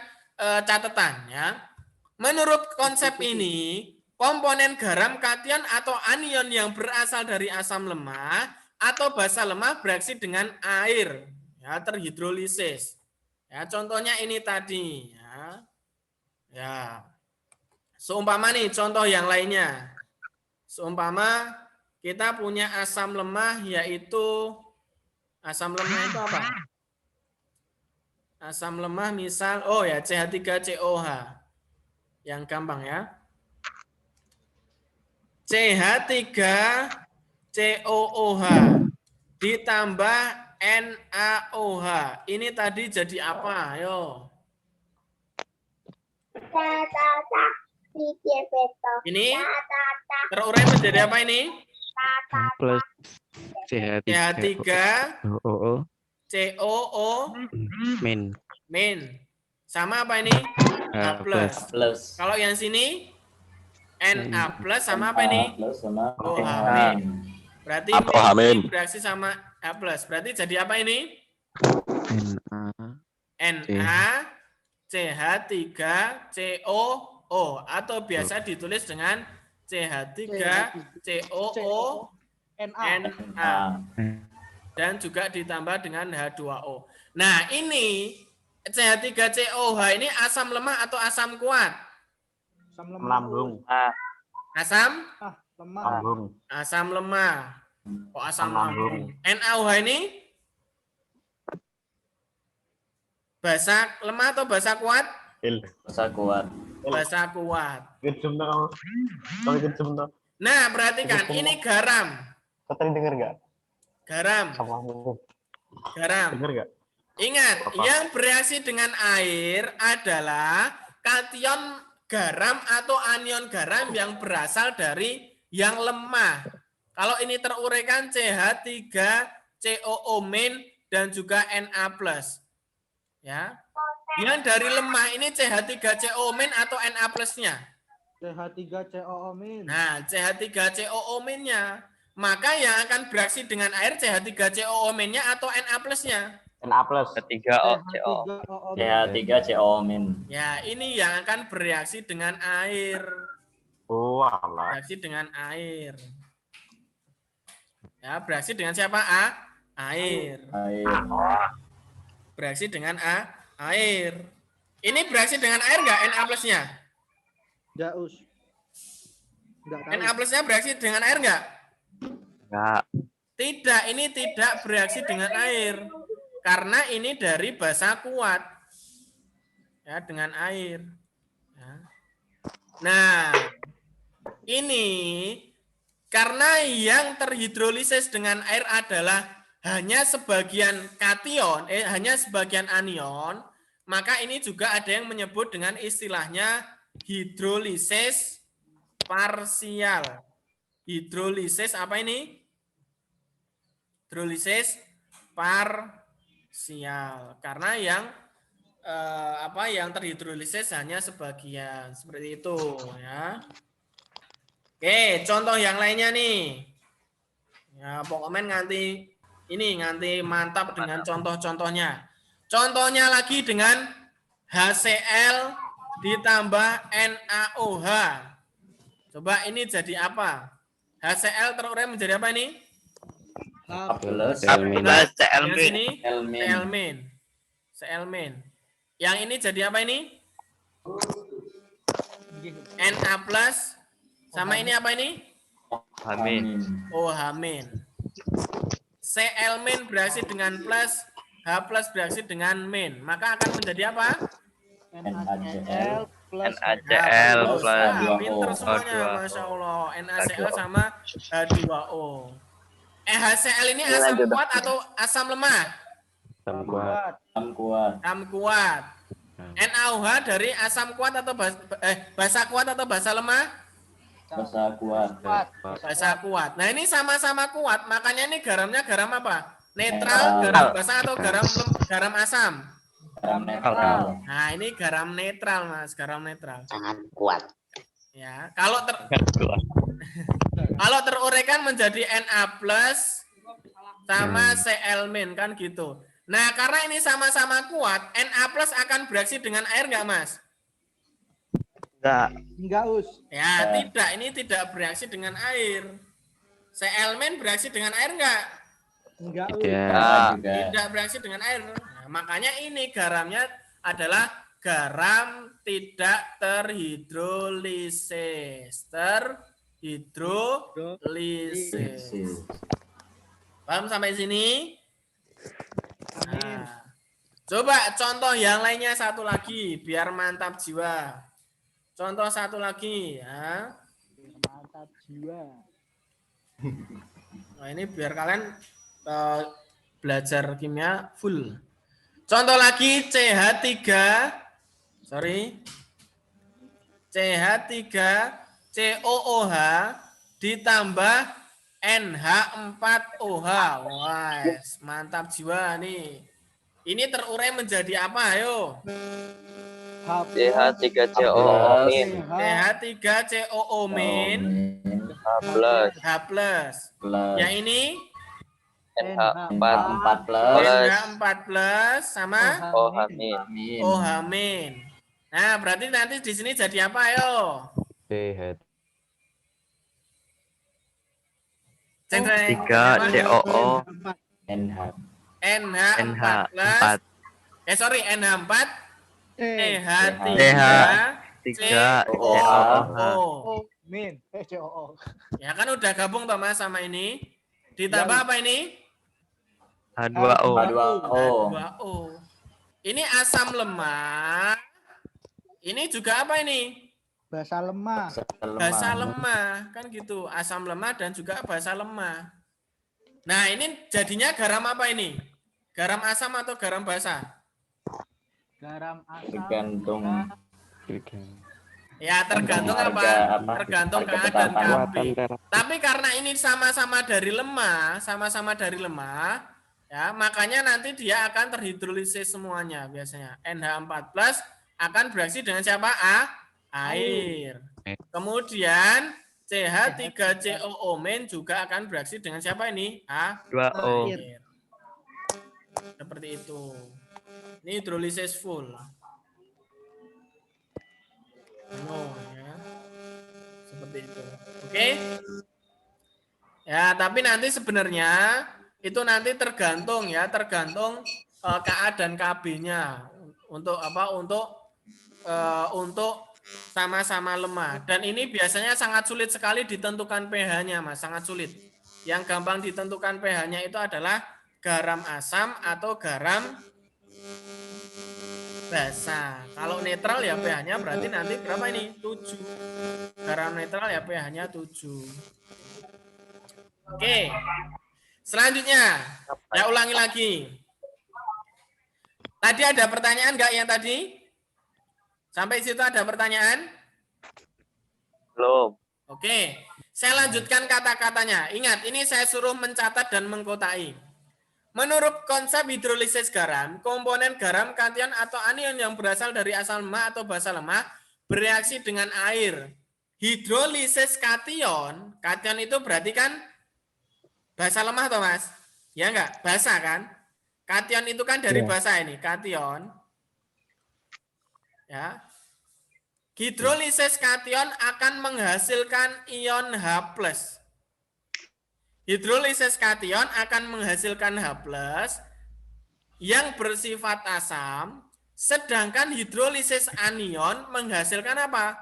catatan ya. Menurut konsep ini, komponen garam, kation atau anion yang berasal dari asam lemah atau basa lemah bereaksi dengan air, ya, terhidrolisis. Ya, contohnya ini tadi, ya. Ya. Seumpama nih contoh yang lainnya. Seumpama kita punya asam lemah, yaitu asam lemah itu apa? Asam lemah misal, oh ya CH3COH. Yang gampang ya. CH3COOH ditambah NaOH. Ini tadi jadi apa? Ayo. Ini terurai menjadi apa ini? Plus CH3 CH3COO min. sama apa ini? A plus. Plus. Kalau yang sini Na plus sama apa ini? Plus sama OH NH. min. Berarti OH min. ini bereaksi sama A plus. Berarti jadi apa ini? Na CH3COO atau biasa ditulis dengan CH3COO NA. Na dan juga ditambah dengan H2O. Nah, ini CH3COH ini asam lemah atau asam kuat? Asam lemah. Lambung. Asam? Lemah. Lambung. Asam lemah. Oh, asam lambung. Lambung. NaOH ini basa lemah atau basa kuat? Basa kuat. Basa kuat. Sebentar. Nah, perhatikan, ini garam. Kau tadi dengar nggak? Garam. Garam. Dengar nggak? Ingat, Apa? yang bereaksi dengan air adalah kation garam atau anion garam yang berasal dari yang lemah. Kalau ini teruraikan CH3COO- dan juga Na+. Ya. Yang dari lemah ini CH3COO- atau Na+-nya. CH3COO min. Nah, CH3COO-nya. Maka yang akan bereaksi dengan air CH3COO-nya atau Na+-nya. Na plus. Ketiga CO. CH3COO min. CH3CO min. Ya, ini yang akan bereaksi dengan air. Oh, alah. Bereaksi dengan air. Ya, bereaksi dengan siapa? Air. Air. Bereaksi dengan air. Ini bereaksi dengan air nggak Na+-nya? Enggak, Us. Enggak tahu. Na+-nya bereaksi dengan air nggak? Enggak. Tidak, ini tidak bereaksi dengan air. Karena ini dari basa kuat. Ya, dengan air. Ya. Nah, ini karena yang terhidrolisis dengan air adalah hanya sebagian kation, hanya sebagian anion, maka ini juga ada yang menyebut dengan istilahnya hidrolisis parsial. Hidrolisis apa ini? Hidrolisis parsial. Karena yang yang terhidrolisis hanya sebagian, seperti itu ya. Oke, contoh yang lainnya nih. Ya, pokoknya nganti mantap dengan contoh-contohnya. Contohnya lagi dengan HCl ditambah NaOH. Coba ini jadi apa? HCl terurai menjadi apa ini? Plus. Yang sini Elmin. Cl-. Yang ini jadi apa ini? Na plus. Sama ini apa ini? Amin. OH-. Cl- bereaksi dengan plus, H plus bereaksi dengan min. Maka akan menjadi apa? NaCl plus NaCl plus Pinter semuanya, H2O. Masya Allah. NaCl sama H2O. HCl ini asam kuat atau asam lemah? kuat. Asam kuat. Asam kuat. NaOH dari asam kuat atau basa kuat atau basa lemah? Basa kuat. Basa kuat. Nah, ini sama-sama kuat, makanya ini garamnya garam apa? Netral. Netral, garam basa atau garam asam? Garam netral. Nah, ini garam netral, Mas, garam netral. Sangat kuat. Ya, kalau teruraikan menjadi Na plus sama Cl- kan gitu. Nah, karena ini sama-sama kuat, Na plus akan bereaksi dengan air nggak, Mas? Enggak, Us. Ya, tidak. Ini tidak bereaksi dengan air. Cl- bereaksi dengan air nggak? Enggak, Us. Ya. Juga. Tidak bereaksi dengan air. Nah, makanya ini garamnya adalah garam tidak terhidrolisis. Terhidrolisis. Paham sampai sini? Nah, coba contoh yang lainnya satu lagi biar mantap jiwa. Contoh satu lagi ya. Mantap jiwa. Nah, ini biar kalian belajar kimia full. Contoh lagi CH3COOH ditambah NH4OH. Wah, mantap jiwa nih. Ini terurai menjadi apa? Ayo. CH3CO min CH3COO min H plus H plus. Yang ini NH4 4 plus NH4 plus sama OH min min. OH min. Nah, berarti nanti di sini jadi apa? Ayo. CH Ceng, ceng. 3COO NH. NH4 plus. NH4 Sorry, NH4 CH3 COO Min. COO. Ya kan udah gabung toh Mas sama ini. Ditambah apa ini? H2O H2O. H2O. Ini asam lemah. Ini juga apa ini? Basa lemah. Basa lemah. Kan gitu. Asam lemah dan juga basa lemah. Nah, ini jadinya garam apa ini? Garam asam atau garam basa? Garam asam. Tergantung Ya, tergantung apa? Tergantung harga keadaan petatan. KB. Tapi karena ini sama-sama dari lemah, ya, makanya nanti dia akan terhidrolisis semuanya biasanya. NH4+ akan bereaksi dengan siapa? Air. Kemudian CH3COO min juga akan bereaksi dengan siapa ini? H2O Air. Seperti itu. Ini hidrolisis full. Ya. Seperti itu. Oke? Ya, tapi nanti sebenarnya itu nanti tergantung ya, tergantung KA dan KB-nya untuk apa? Untuk sama-sama lemah. Dan ini biasanya sangat sulit sekali ditentukan pH-nya, Mas, sangat sulit. Yang gampang ditentukan pH-nya itu adalah garam asam atau garam basa. Kalau netral ya pH-nya berarti nanti berapa ini? 7. Garam netral ya pH-nya 7. Oke. Selanjutnya, saya ulangi lagi. Tadi ada pertanyaan nggak yang tadi? Sampai situ ada pertanyaan? belum Oke. Saya lanjutkan kata-katanya. Ingat, ini saya suruh mencatat dan mengkotai. Menurut konsep hidrolisis garam, komponen garam, kation atau anion yang berasal dari asam lemah atau basa lemah bereaksi dengan air. Hidrolisis kation, kation itu berarti kan basa lemah toh Mas? Ya enggak? Basa kan? Kation itu kan dari basa ini, kation. Ya. Hidrolisis kation akan menghasilkan ion H+. Hidrolisis kation akan menghasilkan H+ yang bersifat asam, sedangkan hidrolisis anion menghasilkan apa?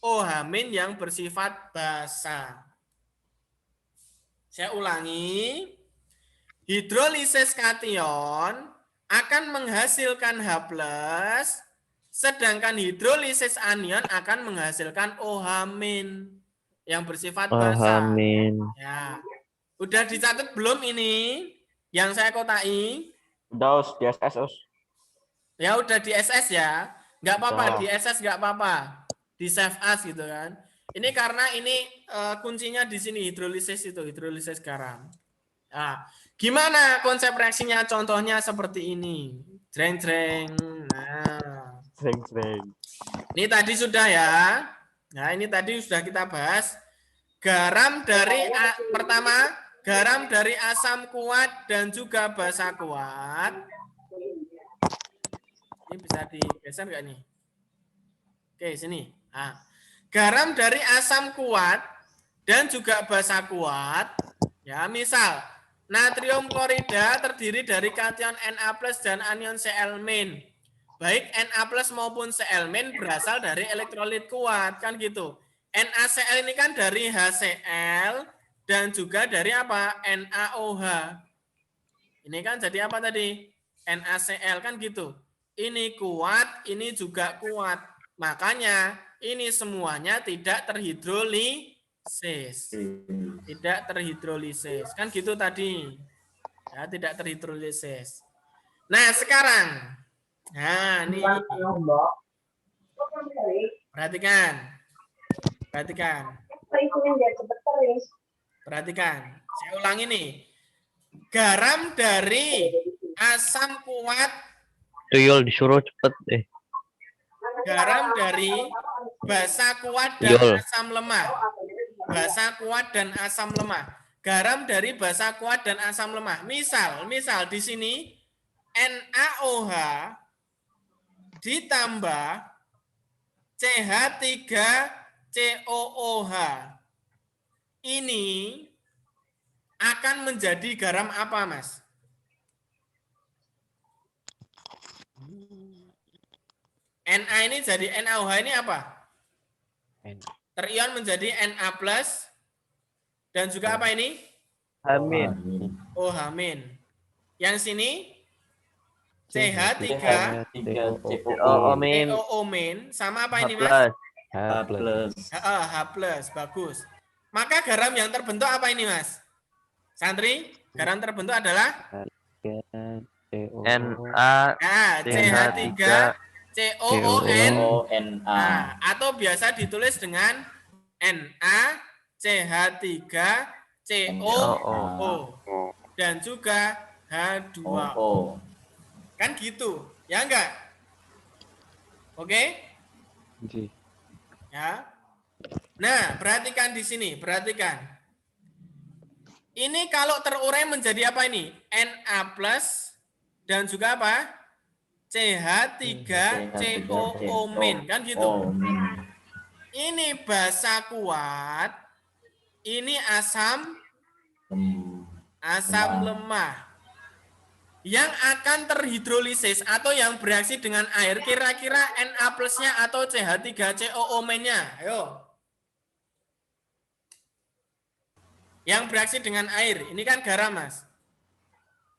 OH- yang bersifat basa. Saya ulangi. Hidrolisis kation akan menghasilkan H+, sedangkan hidrolisis anion akan menghasilkan OH- yang bersifat basa. Ya. Udah dicatat belum ini yang saya kotai? Udah us, di SS us. Ya udah di SS ya. Nggak apa-apa, di SS nggak apa-apa. Di save as gitu kan. Ini karena ini kuncinya di sini hidrolisis itu, hidrolisis garam. Nah, gimana konsep reaksinya? Contohnya seperti ini. Jreng-jreng. Nah. Sering. Ini tadi sudah ya. Nah, ini tadi sudah kita bahas. Garam dari pertama, garam dari asam kuat dan juga basa kuat. Ini bisa digeser nggak nih? Oke, sini. Nah, garam dari asam kuat dan juga basa kuat. Ya, misal natrium klorida terdiri dari kation Na+ dan anion Cl-. Baik Na+ maupun Cl- berasal dari elektrolit kuat, kan gitu. NaCl ini kan dari HCl dan juga dari apa? NaOH. Ini kan jadi apa tadi? NaCl kan gitu. Ini kuat, ini juga kuat. Makanya ini semuanya tidak terhidrolisis. Tidak terhidrolisis. Kan gitu tadi. Ya, tidak terhidrolisis. Nah, sekarang. Nah, ini. Perhatikan. Perhatikan. Saya ulangi nih. Garam dari asam kuat, Tuyul disuruh cepet deh. garam dari basa kuat dan Tuyul. asam lemah. Basa kuat dan asam lemah. Garam dari basa kuat dan asam lemah. Misal di sini NaOH ditambah CH3COOH. Ini akan menjadi garam apa, Mas? Na ini jadi NaOH ini apa? Terion menjadi Na plus dan juga apa ini? Amin. OH min. Yang sini CH3 Oh, amin. COO min sama apa ini, H+. Mas? Plus. H plus, bagus. Maka garam yang terbentuk apa ini, Mas? Santri, garam terbentuk adalah Na CH3 COON. CONA. Nah, atau biasa ditulis dengan Na CH3 COO dan juga H2O. Kan gitu, ya enggak? Oke? Ya. Nah, perhatikan di sini, perhatikan. Ini kalau terurai menjadi apa ini? Na plus dan juga apa? CH3COO min, kan gitu. Ini basa kuat, ini asam lemah. Yang akan terhidrolisis atau yang bereaksi dengan air, kira-kira Na plusnya atau CH3COO min-nya? Ayo. Yang bereaksi dengan air, ini kan garam, Mas.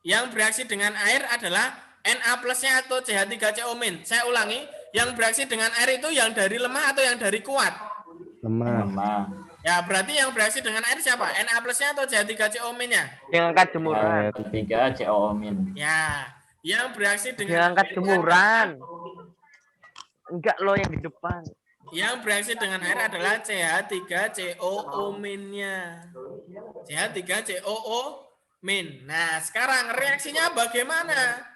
Yang bereaksi dengan air adalah Na plusnya atau CH3COO min. Saya ulangi, yang bereaksi dengan air itu yang dari lemah atau yang dari kuat? Lemah. Ya, berarti yang bereaksi dengan air siapa? Na plusnya atau CH3COO min-nya? Yang angkat jemuran. 3 COO min. Ya, yang bereaksi Yang dengan angkat air jemuran. Enggak lo yang di depan. yang bereaksi dengan air adalah CH3COO min-nya. CH3COO min. Nah, sekarang reaksinya bagaimana?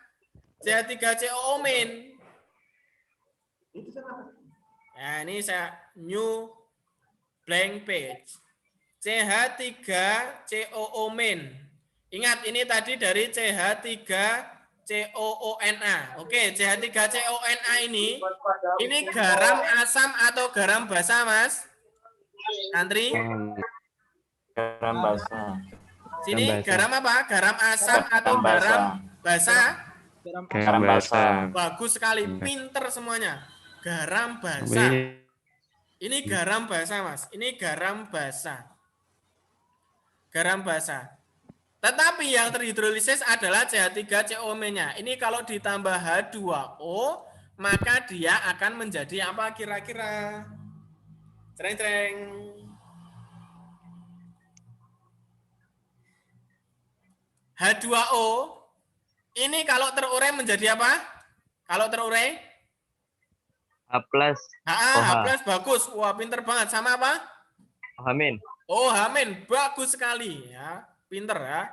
CH3COO min. Nah, ini saya new blank page. CH3COO min. Ingat, ini tadi dari CH3COONA. Oke, CH3CONA ini garam asam atau garam basa, Mas? Santri? Garam basa. Sini garam apa? Garam asam atau garam basa? Garam basa. Bagus sekali, pinter semuanya. Garam basa. Ini garam basa, Mas. Ini garam basa. Garam basa. Tetapi yang terhidrolisis adalah CH3COO-nya. Ini kalau ditambah H2O, maka dia akan menjadi apa kira-kira? Cereng-cereng. H2O, ini kalau terurai menjadi apa? Kalau terurai? H+. H plus, bagus. Wah, pinter banget. Sama apa? Amin. OH min, bagus sekali ya, pinter ya.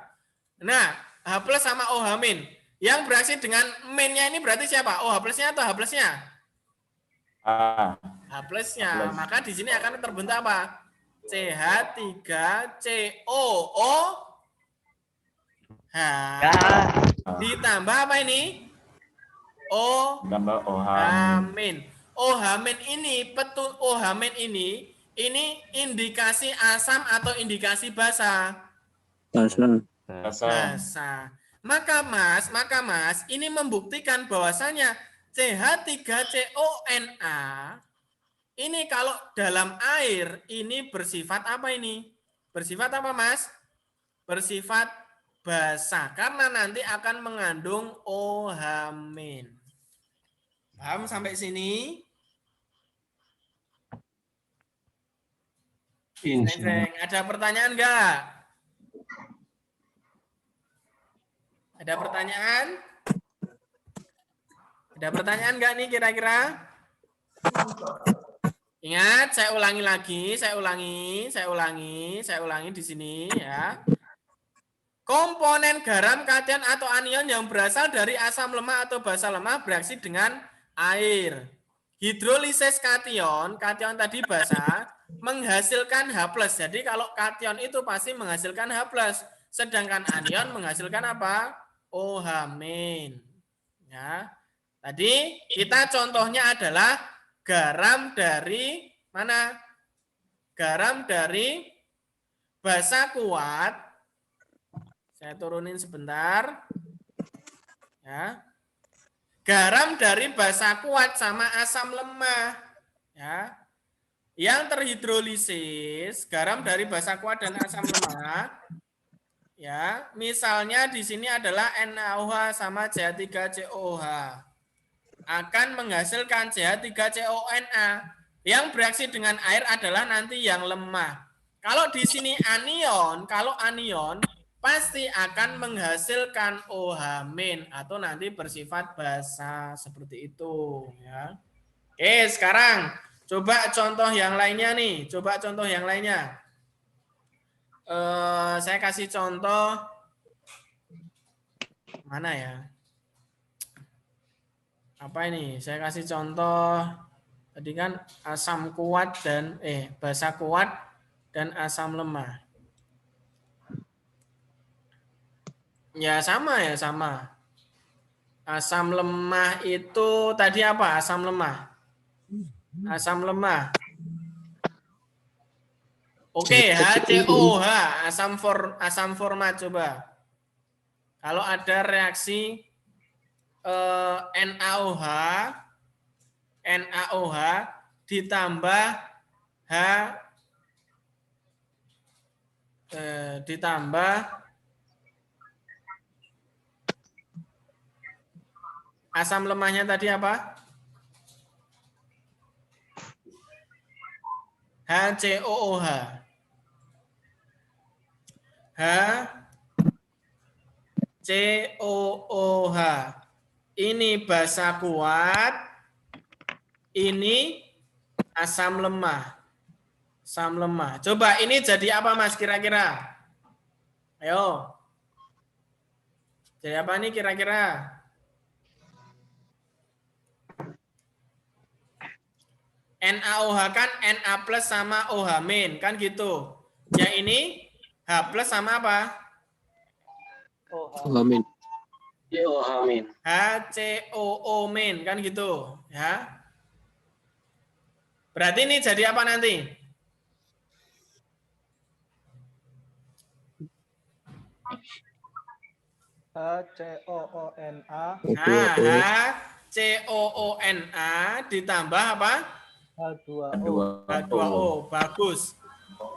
Nah, H plus sama OH min, yang bereaksi dengan minnya ini berarti siapa? OH plusnya atau H plusnya? H plusnya. Maka di sini akan terbentuk apa? CH3COOH ditambah apa ini? Tambah OH. Amin. OH min ini OH min ini indikasi asam atau indikasi basa? Basa. Maka Mas, ini membuktikan bahwasanya CH3CONA ini kalau dalam air ini bersifat apa ini? Bersifat apa, Mas? Bersifat basa karena nanti akan mengandung OH min. Paham sampai sini? Ada pertanyaan enggak? Ada pertanyaan? Ada pertanyaan enggak nih kira-kira? Ingat, saya ulangi lagi di sini ya. komponen garam, kation atau anion yang berasal dari asam lemah atau basa lemah bereaksi dengan air. Hidrolisis kation tadi basa, menghasilkan H+. Jadi kalau kation itu pasti menghasilkan H+. Sedangkan anion menghasilkan apa? OH-. Ya. Tadi kita contohnya adalah garam dari mana? Garam dari basa kuat. Saya turunin sebentar. Ya. Garam dari basa kuat sama asam lemah. Ya. Yang terhidrolisis, garam dari basa kuat dan asam lemah. Ya, misalnya di sini adalah NaOH sama CH3COOH. Akan menghasilkan CH3CONa. Yang bereaksi dengan air adalah nanti yang lemah. Kalau di sini anion, pasti akan menghasilkan OH- atau nanti bersifat basa seperti itu ya. Oke, sekarang coba contoh yang lainnya nih. Saya kasih contoh mana ya? Apa ini? Saya kasih contoh tadi kan asam kuat dan basa kuat dan asam lemah. Ya sama. Asam lemah itu tadi apa? Asam lemah. Oke, HCOH, asam format coba. Kalau ada reaksi NaOH ditambah asam lemahnya tadi apa? HCOOH. HCOOH. Ini basa kuat, ini asam lemah. Coba ini jadi apa Mas kira-kira? Ayo. Jadi apa nih kira-kira? NaOH kan Na plus sama OH- kan gitu. Yang ini H plus sama apa? OH-. HCOO- kan gitu ya. Berarti ini jadi apa nanti? HCOONA. HCOONA ditambah apa? H2O. Bagus.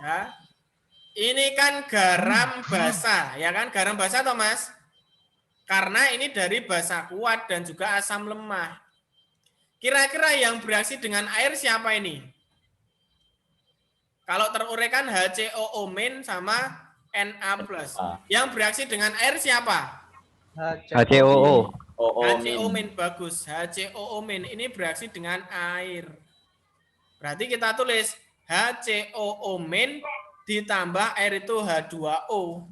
Ya. Ini kan garam basa, ya kan? Garam basa toh, Mas? Karena ini dari basa kuat dan juga asam lemah. Kira-kira yang bereaksi dengan air siapa ini? Kalau teruraikan HCOO- sama Na+. Yang bereaksi dengan air siapa? HCOO. HCO- bagus. HCOO- ini bereaksi dengan air. Berarti kita tulis HCOO- ditambah air itu H2O.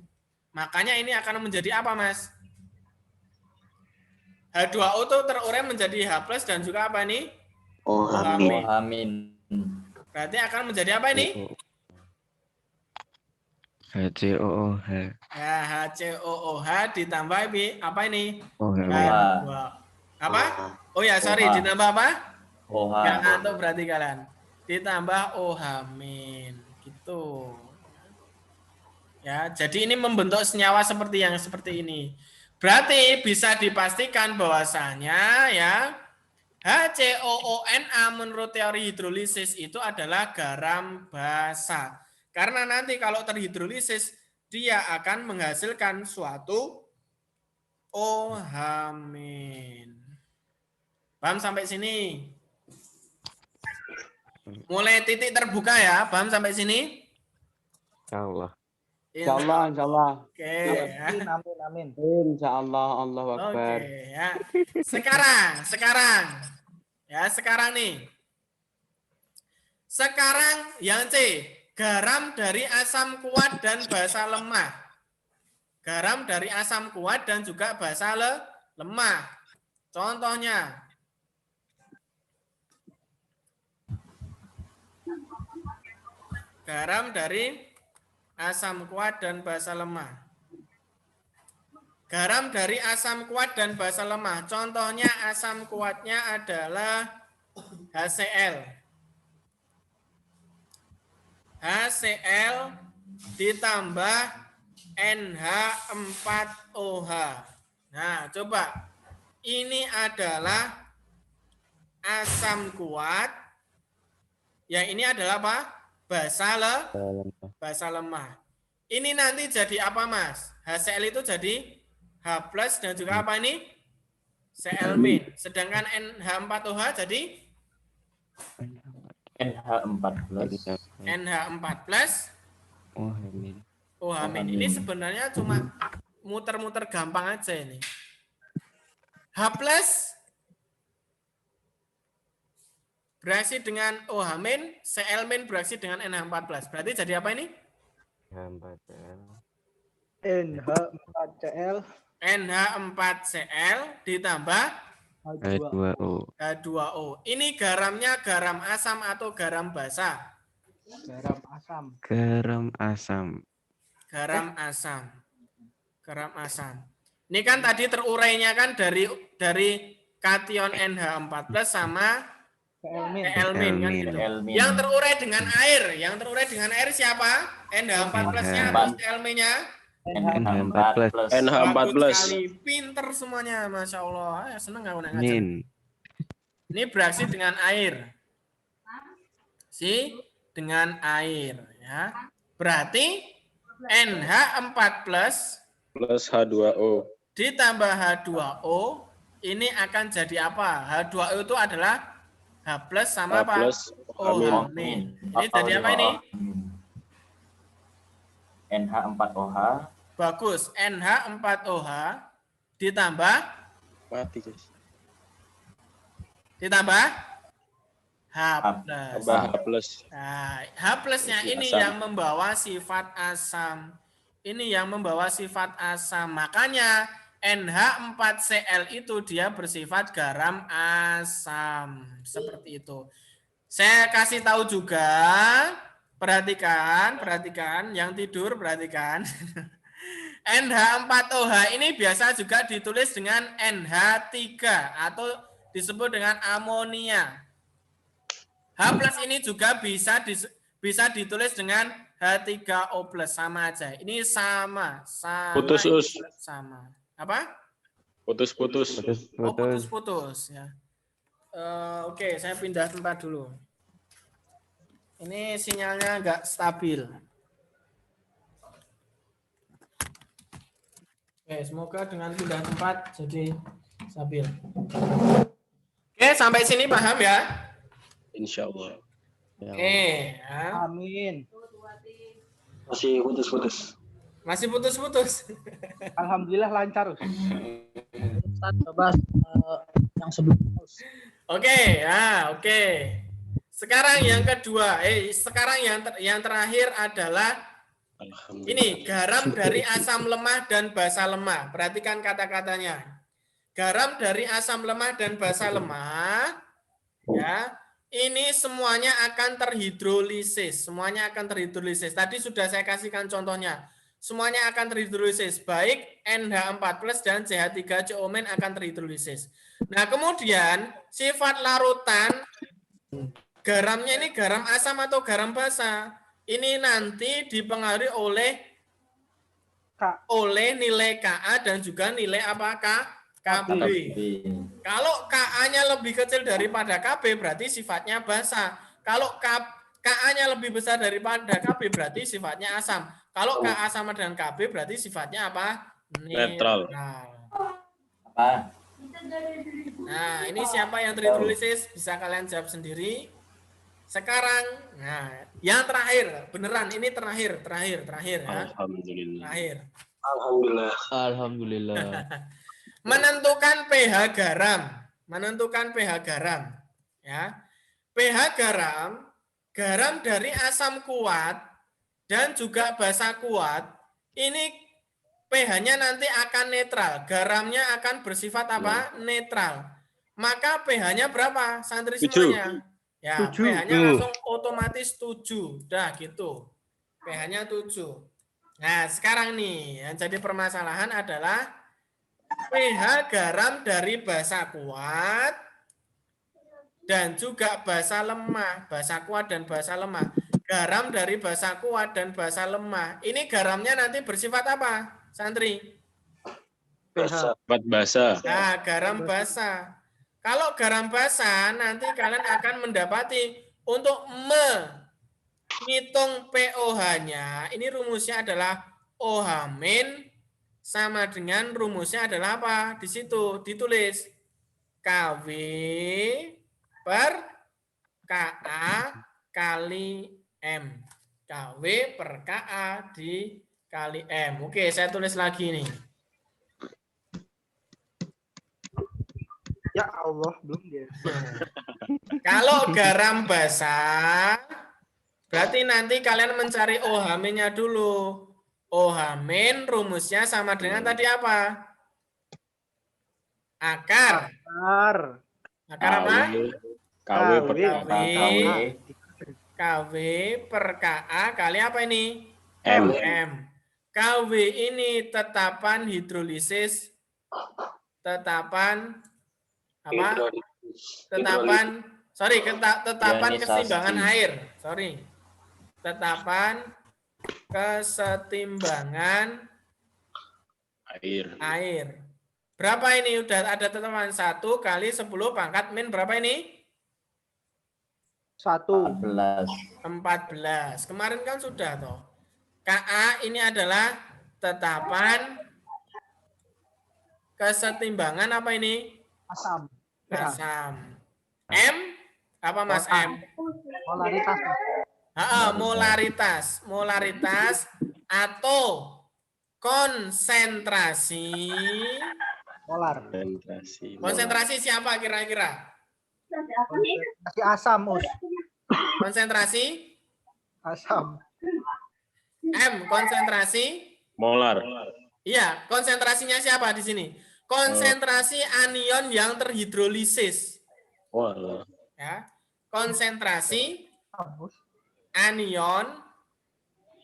Makanya ini akan menjadi apa, Mas? H2O itu terurai menjadi H+ dan juga apa ini? OH-. Berarti akan menjadi apa ini? HCOOH. Ya, HCOOH ditambah apa ini? OH. Apa? Oh ya, sorry, OH. ditambah apa? OH. Ya, ngantuk berarti kalian. Ditambah OH- gitu. Ya, jadi ini membentuk senyawa seperti yang seperti ini. Berarti bisa dipastikan bahwasanya ya HCOONA menurut teori hidrolisis itu adalah garam basa. Karena nanti kalau terhidrolisis dia akan menghasilkan suatu OH-. Paham sampai sini? Mulai titik terbuka ya, paham sampai sini? Allah. Insyaallah. Oke. Amin. Insyaallah. Allahu Akbar. Oke, ya. Sekarang nih. Sekarang yang C, garam dari asam kuat dan basa lemah. Garam dari asam kuat dan juga basa lemah. Contohnya, garam dari asam kuat dan basa lemah. Garam dari asam kuat dan basa lemah. Contohnya asam kuatnya adalah HCl. HCl ditambah NH4OH. Nah, coba. Ini adalah asam kuat. Yang ini adalah apa? Basa lemah. Ini nanti jadi apa, Mas? HCl itu jadi H+ dan juga apa ini? Cl-. Sedangkan NH4OH jadi NH14. NH4+. OH-. Ini sebenarnya cuma muter-muter gampang aja ini. H+ bereaksi dengan OH-, Cl- bereaksi dengan NH4+. Berarti jadi apa ini? NH4Cl NH4Cl ditambah H2O. H2O. Ini garamnya garam asam atau garam basa? Garam asam. Garam asam. Garam asam. Garam asam. Ini kan tadi terurainya kan dari kation NH4+ sama Cl-. Cl- kan gitu. Cl-. Yang terurai dengan air, siapa? NH4+-nya atau Cl-nya? NH4+. Bagus NH14. sekali, pinter semuanya, masya Allah. Seneng aku ngajar. Min. Ini bereaksi dengan air. Dengan air, ya. Berarti NH4+ Plus H2O. ditambah H2O ini akan jadi apa? H2O itu adalah H+ sama apa? OH-. Ini jadi apa ini? NH4OH. Bagus. NH4OH ditambah Mati, guys. ditambah H+. Tambah H+. Nah, H+-nya ini Asam. yang membawa sifat asam. Ini yang membawa sifat asam. Makanya NH4Cl itu dia bersifat garam asam. Seperti itu. Saya kasih tahu juga, perhatikan, yang tidur perhatikan. NH4OH ini biasa juga ditulis dengan NH3 atau disebut dengan amonia. H+ ini juga bisa ditulis dengan H3O+, sama aja. Ini sama. Putus, Us. Sama. Apa? Putus-putus. Oh, putus-putus ya. Oke, saya pindah tempat dulu. Ini sinyalnya nggak stabil. Oke, semoga dengan pindah tempat jadi stabil. Oke, sampai sini paham ya? Insya Allah. Oke, ya. Amin. Masih putus-putus. Masih putus-putus. Alhamdulillah lancar. Coba yang sebelumnya. Oke, ya, oke. Sekarang yang kedua, sekarang yang terakhir adalah Alhamdulillah. ini garam dari asam lemah dan basa lemah. Perhatikan kata-katanya. Garam dari asam lemah dan basa lemah, ya. Ini semuanya akan terhidrolisis. Tadi sudah saya kasihkan contohnya. Semuanya akan terhidrolisis. Baik NH4+ dan CH3CO- akan terhidrolisis. Nah, kemudian sifat larutan garamnya ini garam asam atau garam basa. Ini nanti dipengaruhi oleh nilai Ka dan juga nilai apa? Kb. Kalau Ka-nya lebih kecil daripada Kb berarti sifatnya basa. Kalau Ka-nya lebih besar daripada Kb berarti sifatnya asam. Kalau Ka sama dengan Kb berarti sifatnya apa? Netral. Apa? Nah, ini siapa yang terhidrolisis? Bisa kalian jawab sendiri. Sekarang, nah, yang terakhir, beneran ini terakhir ya. Alhamdulillah. Terakhir. Alhamdulillah. Menentukan pH garam. Ya. pH garam dari asam kuat dan juga basa kuat ini pH-nya nanti akan netral. Garamnya akan bersifat apa? Netral. Maka pH-nya berapa? Santri 7. semuanya. Ya, 7. pH-nya langsung otomatis 7. Dah gitu. pH-nya 7. Nah, sekarang nih yang jadi permasalahan adalah pH garam dari basa kuat dan juga basa lemah. Basa kuat dan basa lemah. Garam dari basa kuat dan basa lemah. Ini garamnya nanti bersifat apa, santri? pH. Empat basa. Nah, garam basa. Kalau garam basa, nanti kalian akan mendapati untuk menghitung pOH-nya, ini rumusnya adalah OH min sama dengan rumusnya adalah apa? Di situ ditulis KW per KA kali M. KW per KA dikali M. Oke, saya tulis lagi nih. Ya Allah, belum dia. Kalau garam basa, berarti nanti kalian mencari OH-nya dulu. OH- rumusnya sama dengan tadi apa? Akar. Akar apa? KW per KW. KW per KA kali apa ini? M. M. KW ini tetapan hidrolisis, tetapan apa? Tetapan, sorry, tetapan Ionisasi. kesetimbangan air. Sorry. Tetapan kesetimbangan air. Berapa ini? Udah ada tetapan 1 kali 10 pangkat min berapa ini? 1. 14. Kemarin kan sudah toh. KA ini adalah tetapan kesetimbangan apa ini? Asam. Asam. M apa Mas M? Polaritas. Molaritas. Molaritas atau konsentrasi. Polar. Konsentrasi siapa kira-kira? Konsentrasi asam, Us. Konsentrasi Asam. M. Konsentrasi Molar. iya, konsentrasinya siapa di sini? Konsentrasi anion yang terhidrolisis. Wah. Ya. Konsentrasi Us. anion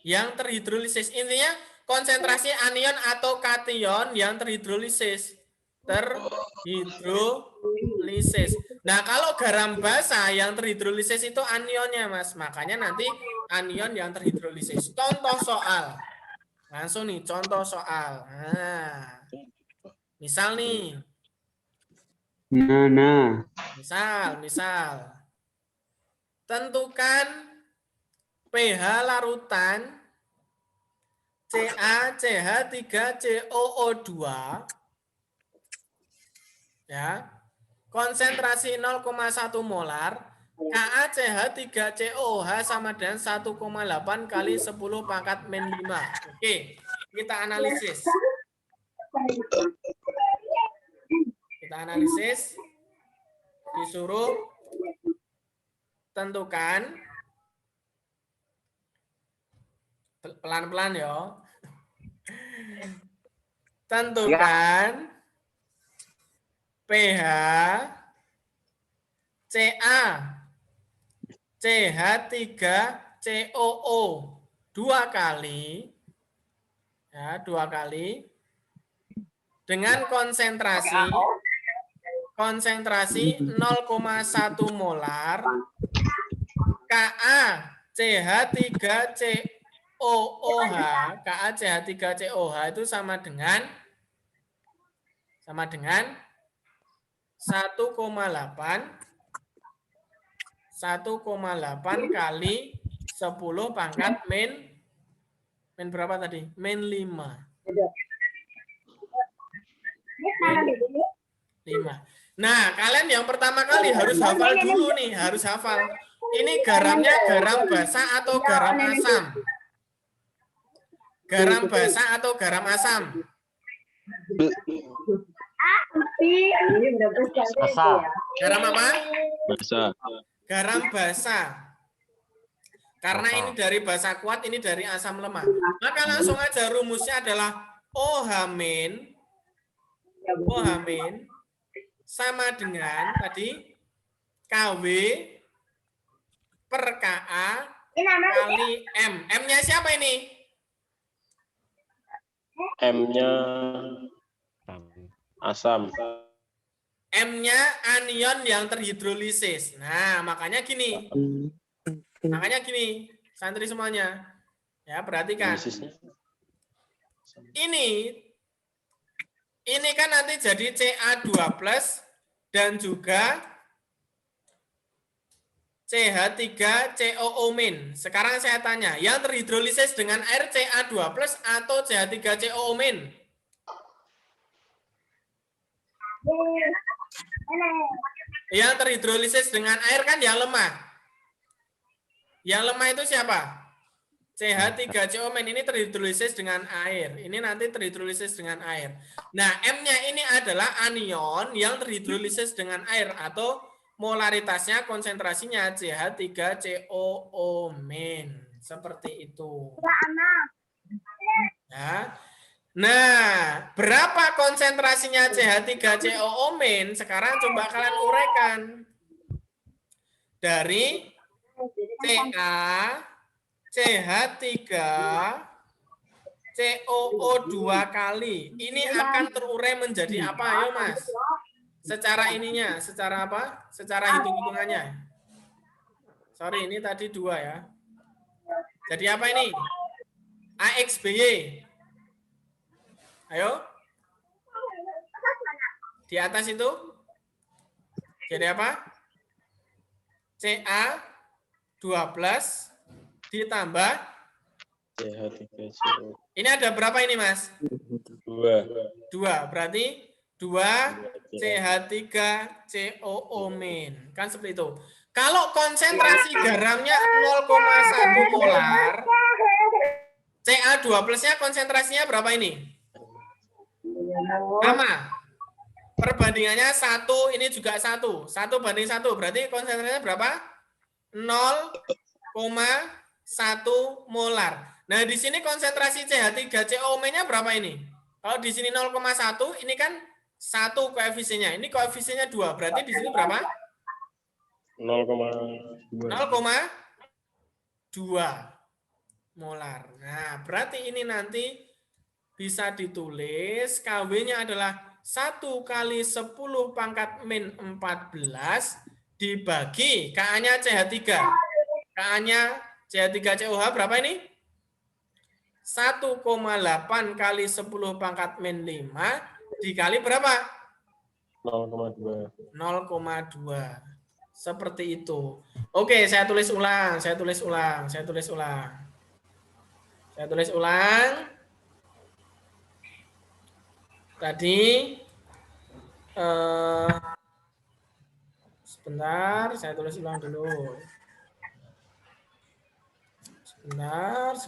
yang terhidrolisis. Intinya konsentrasi anion atau kation yang terhidrolisis. Terhidrolisis. Nah, kalau garam basa yang terhidrolisis itu anionnya, Mas. Makanya nanti anion yang terhidrolisis. Contoh soal. Langsung nih, contoh soal. Nah, misal nih. Misal. Tentukan pH larutan CaCH3COO2 ya. Konsentrasi 0,1 molar, KaCH3COOH sama dengan 1,8 kali 10 pangkat min 5. Oke, kita analisis. Disuruh tentukan pelan-pelan ya. Tentukan pH CaCH3COO 2 kali ya, 2 kali dengan konsentrasi 0,1 molar KaCH3COOH itu sama dengan 1,8 kali 10 pangkat min berapa tadi? Min 5. Nah, kalian yang pertama kali harus hafal dulu nih, harus hafal. Ini garamnya garam basa atau garam asam? Garam basa atau garam asam? Garam apa? Basa. Garam basa. Karena ini dari basa kuat, ini dari asam lemah. Maka langsung aja rumusnya adalah OH min sama dengan tadi KW per KA kali M. M-nya siapa ini? M-nya asam. M-nya anion yang terhidrolisis. Nah, makanya gini. Santri semuanya. Ya, perhatikan. Basisnya. Ini kan nanti jadi Ca2+ dan juga CH3COO-. Sekarang saya tanya, yang terhidrolisis dengan air Ca2+ atau CH3COO-? Yang terhidrolisis dengan air kan yang lemah. Yang lemah itu siapa? CH3COO- ini terhidrolisis dengan air. Ini nanti terhidrolisis dengan air. Nah, M-nya ini adalah anion yang terhidrolisis dengan air atau molaritasnya, konsentrasinya CH3COO-. Seperti itu. Ya. Nah, berapa konsentrasinya CH3COO-? Sekarang coba kalian uraikan. Dari Ca CH3COO2 kali. Ini akan terurai menjadi apa? Ayo Mas. Secara ininya, secara apa? Secara hitung-hitungannya. Sorry, ini tadi 2 ya. Jadi apa ini? AXBY. Ayo. Di atas itu. Jadi apa? Ca2+ ditambah CH3COO. ini ada berapa ini Mas? 2. 2. Berarti 2 CH3COO-. Kan seperti itu. Kalau konsentrasi garamnya 0,1 molar, Ca2+-nya konsentrasinya berapa ini? Sama. Perbandingannya 1, ini juga 1. 1 banding 1. Berarti konsentrasinya berapa? 0,1 molar. Nah, di sini konsentrasi CH3COO-nya berapa ini? Kalau di sini 0,1, ini kan 1 koefisiennya. Ini koefisiennya 2. Berarti di sini berapa? 0,2. 0,2 molar. Nah, berarti ini nanti bisa ditulis KW-nya adalah 1 kali 10⁻⁴ dibagi Ka-nya CH3. Ka-nya CH3COH berapa ini? 1,8 kali 10⁻⁵ dikali berapa? 0,2. 0,2. Seperti itu. Oke, saya tulis ulang. Tadi sebentar, saya tulis ulang dulu. Sebentar.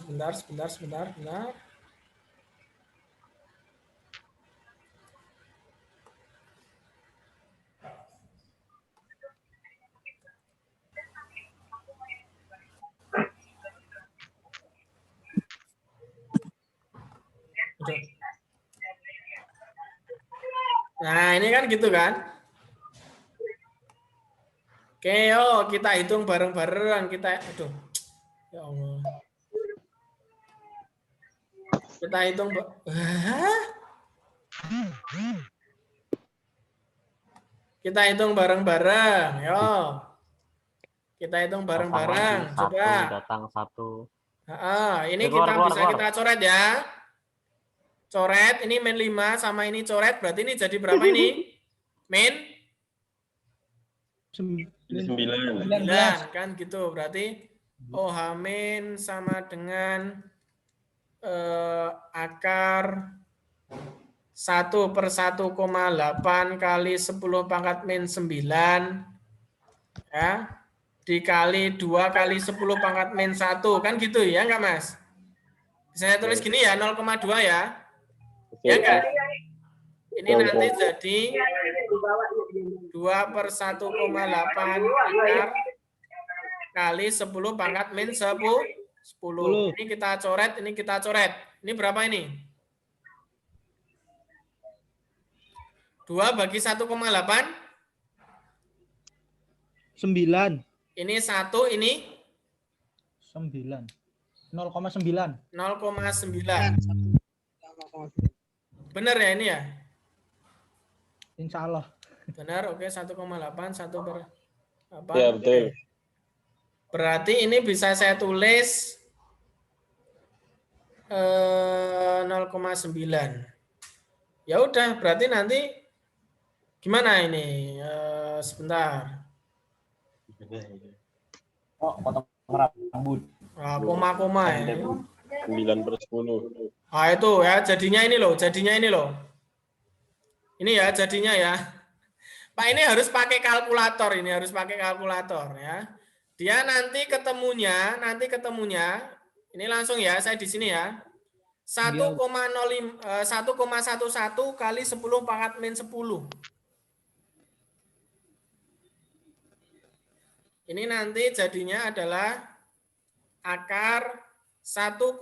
Nah, ini kan gitu kan? Oke, yuk kita hitung bareng-bareng. Aduh, ya Allah. Kita hitung. Kita hitung bareng-bareng. Yo. Kita hitung bareng-bareng. Coba. Datang 1. Ini kita bisa kita coret ya. Coret, ini min 5 sama ini coret, berarti ini jadi berapa ini? Min 9. 9, kan gitu. Berarti OH min sama dengan akar 1/1,8 kali 10⁻⁹ ya, dikali 2 kali 10⁻⁻1, kan gitu ya enggak Mas? Bisa saya tulis gini ya, 0,2 ya. Ya enggak? Ini nanti jadi 2/1,8 akar kali 10⁻⁻10. Ini kita coret, ini kita coret. Ini berapa ini? 2 bagi 1,8. 9. Ini 1, ini 9. 0,9. 0,9. Benar ya ini ya? Insya Allah. Benar, oke. 1,8, 1 per apa? Ya, betul. Berarti ini bisa saya tulis 0,9. Ya udah, berarti nanti gimana ini? Sebentar. Oh, potong rambut. Koma-koma ya. 9/10. Ah itu ya, jadinya ini loh. Ini ya jadinya ya. Pak ini harus pakai kalkulator, ya. Dia nanti ketemunya, ini langsung ya, saya di sini ya. 1,11 kali 10 pangkat min 10. Ini nanti jadinya adalah akar 1,01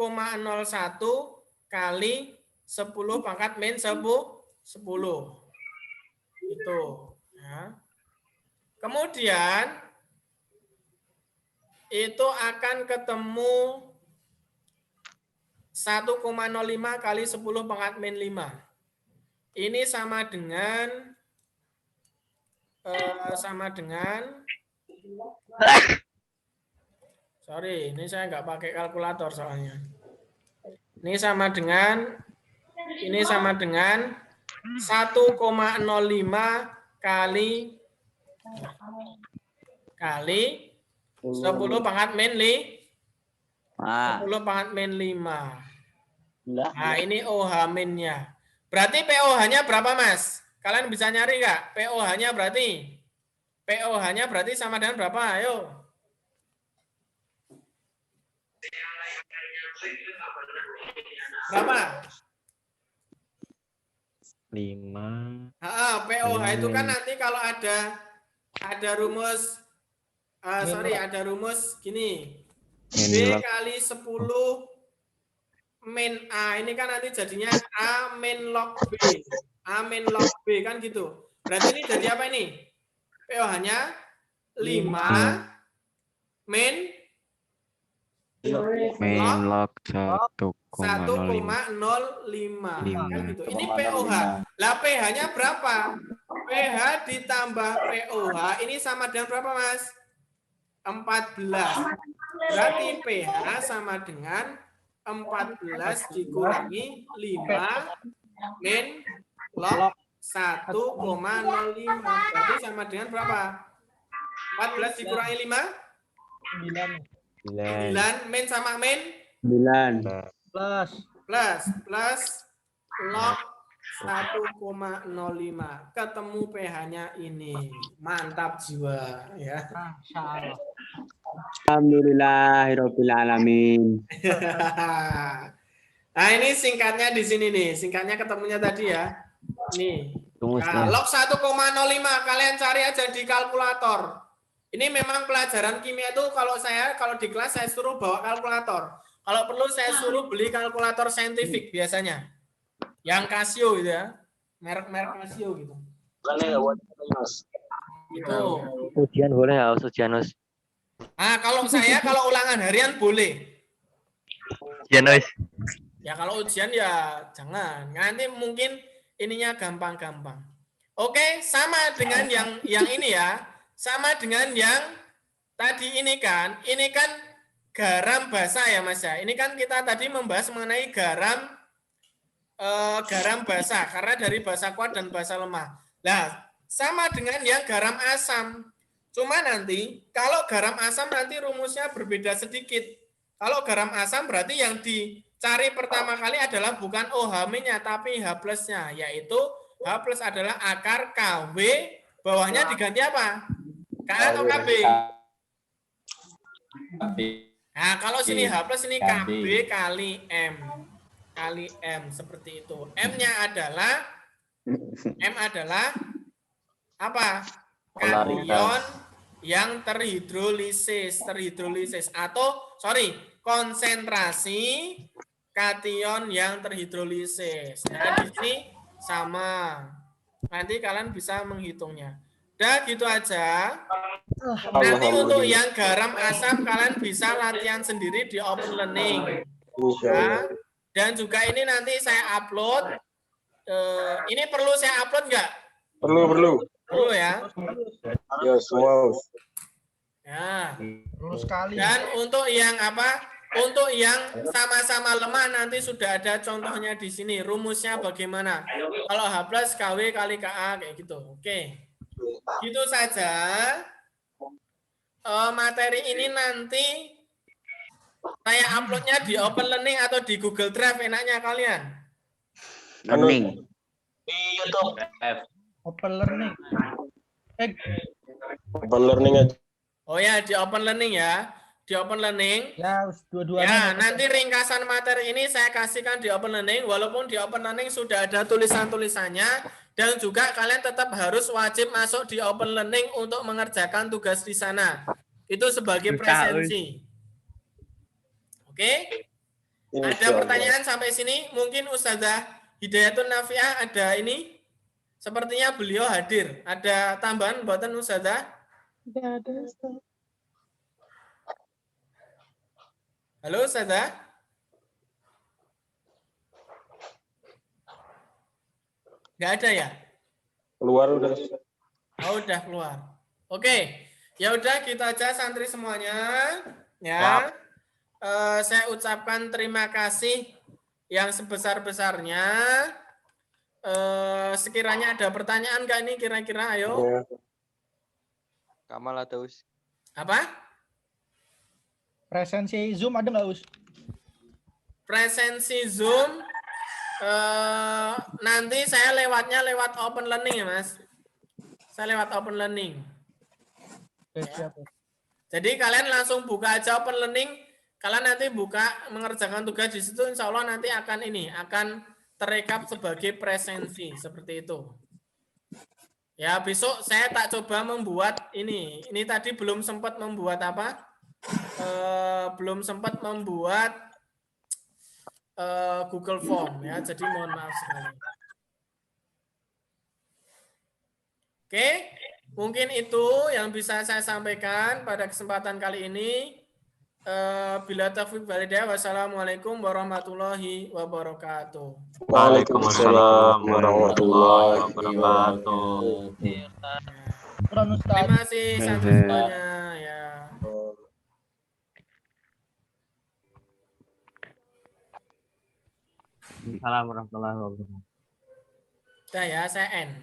kali 10 pangkat min 10. Itu. Ya. Kemudian itu akan ketemu 1,05 kali 10 pangkat min 5. Ini sama dengan sorry, ini saya nggak pakai kalkulator soalnya. Ini sama dengan 1,05 kali 10 pangkat min 10 pangkat min 5. Nah, ini OH minnya. Berarti POH-nya berapa, Mas? Kalian bisa nyari nggak? POH-nya berarti sama dengan berapa? Ayo. Berapa? 5. POH itu kan nanti kalau ada rumus ada rumus gini. B kali 10 min A. Ini kan nanti jadinya A min log B. A min log B kan gitu. Berarti ini jadi apa ini? POH-nya 5 min log 1,05. 1,05. Kan gitu. Ini POH. Lah pH-nya berapa? pH ditambah POH ini sama dengan berapa, Mas? 14. Berarti pH sama dengan 14 dikurangi 5 min log 1,05. Berarti sama dengan berapa? 14 dikurangi 5? 9 min sama min? 9. Plus log 1,05. Ketemu pH-nya ini. Mantap jiwa ya. Masya Allah. Alhamdulillahirabbil alamin. Nah, ini singkatnya di sini nih. Singkatnya ketemunya tadi ya. Nih. Nah, log 1,05 kalian cari aja di kalkulator. Ini memang pelajaran kimia itu kalau di kelas saya suruh bawa kalkulator. Kalau perlu saya suruh beli kalkulator saintifik biasanya. Yang Casio gitu ya. Merek Casio gitu. Itu. Ujian boleh ya, ujian Us. Ah, kalau ulangan harian boleh. Ujian Us. Ya kalau ujian ya jangan. Nanti mungkin ininya gampang-gampang. Oke, sama dengan yang ini ya. Sama dengan yang tadi ini kan garam basa ya Mas ya. Ini kan kita tadi membahas mengenai garam basa karena dari basa kuat dan basa lemah. Nah, sama dengan yang garam asam. Cuma nanti kalau garam asam nanti rumusnya berbeda sedikit. Kalau garam asam berarti yang dicari pertama kali adalah bukan OH-nya tapi H+-nya, yaitu H+ adalah akar KW, bawahnya diganti apa? K atau KB? Nah, kalau sini H+ ini KB kali M. Kali M seperti itu. M-nya adalah apa? Kation yang terhidrolisis atau konsentrasi kation yang terhidrolisis. Nah, di sini sama. Nanti kalian bisa menghitungnya. Udah gitu aja. Nanti untuk yang garam asam kalian bisa latihan sendiri di Open Learning. Ya. Dan juga ini nanti saya upload. Ini perlu saya upload nggak? Perlu. Perlu ya. Ya, semua. Ya. Perlu sekali. Dan untuk yang apa? Untuk yang sama-sama lemah nanti sudah ada contohnya di sini. Rumusnya bagaimana? Kalau H plus KW kali KA kayak gitu. Oke. Gitu saja. Materi ini nanti saya uploadnya di Open Learning atau di Google Drive enaknya kalian? Learning. Di YouTube. Open Learning. Open Learning aja. Oh ya, di Open Learning ya. Di Open Learning. Ya, dua-duanya. Ya, nanti ringkasan materi ini saya kasihkan di Open Learning, walaupun di Open Learning sudah ada tulisan-tulisannya, dan juga kalian tetap harus wajib masuk di Open Learning untuk mengerjakan tugas di sana. Itu sebagai presensi. Oke? Ada pertanyaan sampai sini? Mungkin Ustazah Hidayatun Nafiah ada ini? Sepertinya beliau hadir. Ada tambahan buatan Ustazah? Tidak ada, Ustaz. Halo Ustazah? Nggak ada ya? Keluar udah. Oh, udah keluar. Oke. Ya udah gitu aja santri semuanya. Ya. Saya ucapkan terima kasih yang sebesar-besarnya. Sekiranya ada pertanyaan nggak nih kira-kira? Ayo. Ya. Kamal atau Us? Apa? Presensi Zoom ada nggak, Us? Presensi Zoom nanti saya lewatnya lewat Open Learning ya, Mas. Saya lewat Open Learning. Oke, siap. Jadi kalian langsung buka aja Open Learning. Kalian nanti buka mengerjakan tugas di situ, insya Allah nanti akan terekap sebagai presensi seperti itu. Ya, besok saya tak coba membuat ini. Ini tadi belum sempat membuat apa? Belum sempat membuat Google Form ya. Jadi mohon maaf sekali. Oke, mungkin itu yang bisa saya sampaikan pada kesempatan kali ini. Bila taufiq wal hidayah, wassalamualaikum warahmatullahi wabarakatuh. Waalaikumsalam warahmatullahi wabarakatuh. Terima kasih santri semuanya ya. Assalamualaikum warahmatullahi wabarakatuh. Udah ya, saya end.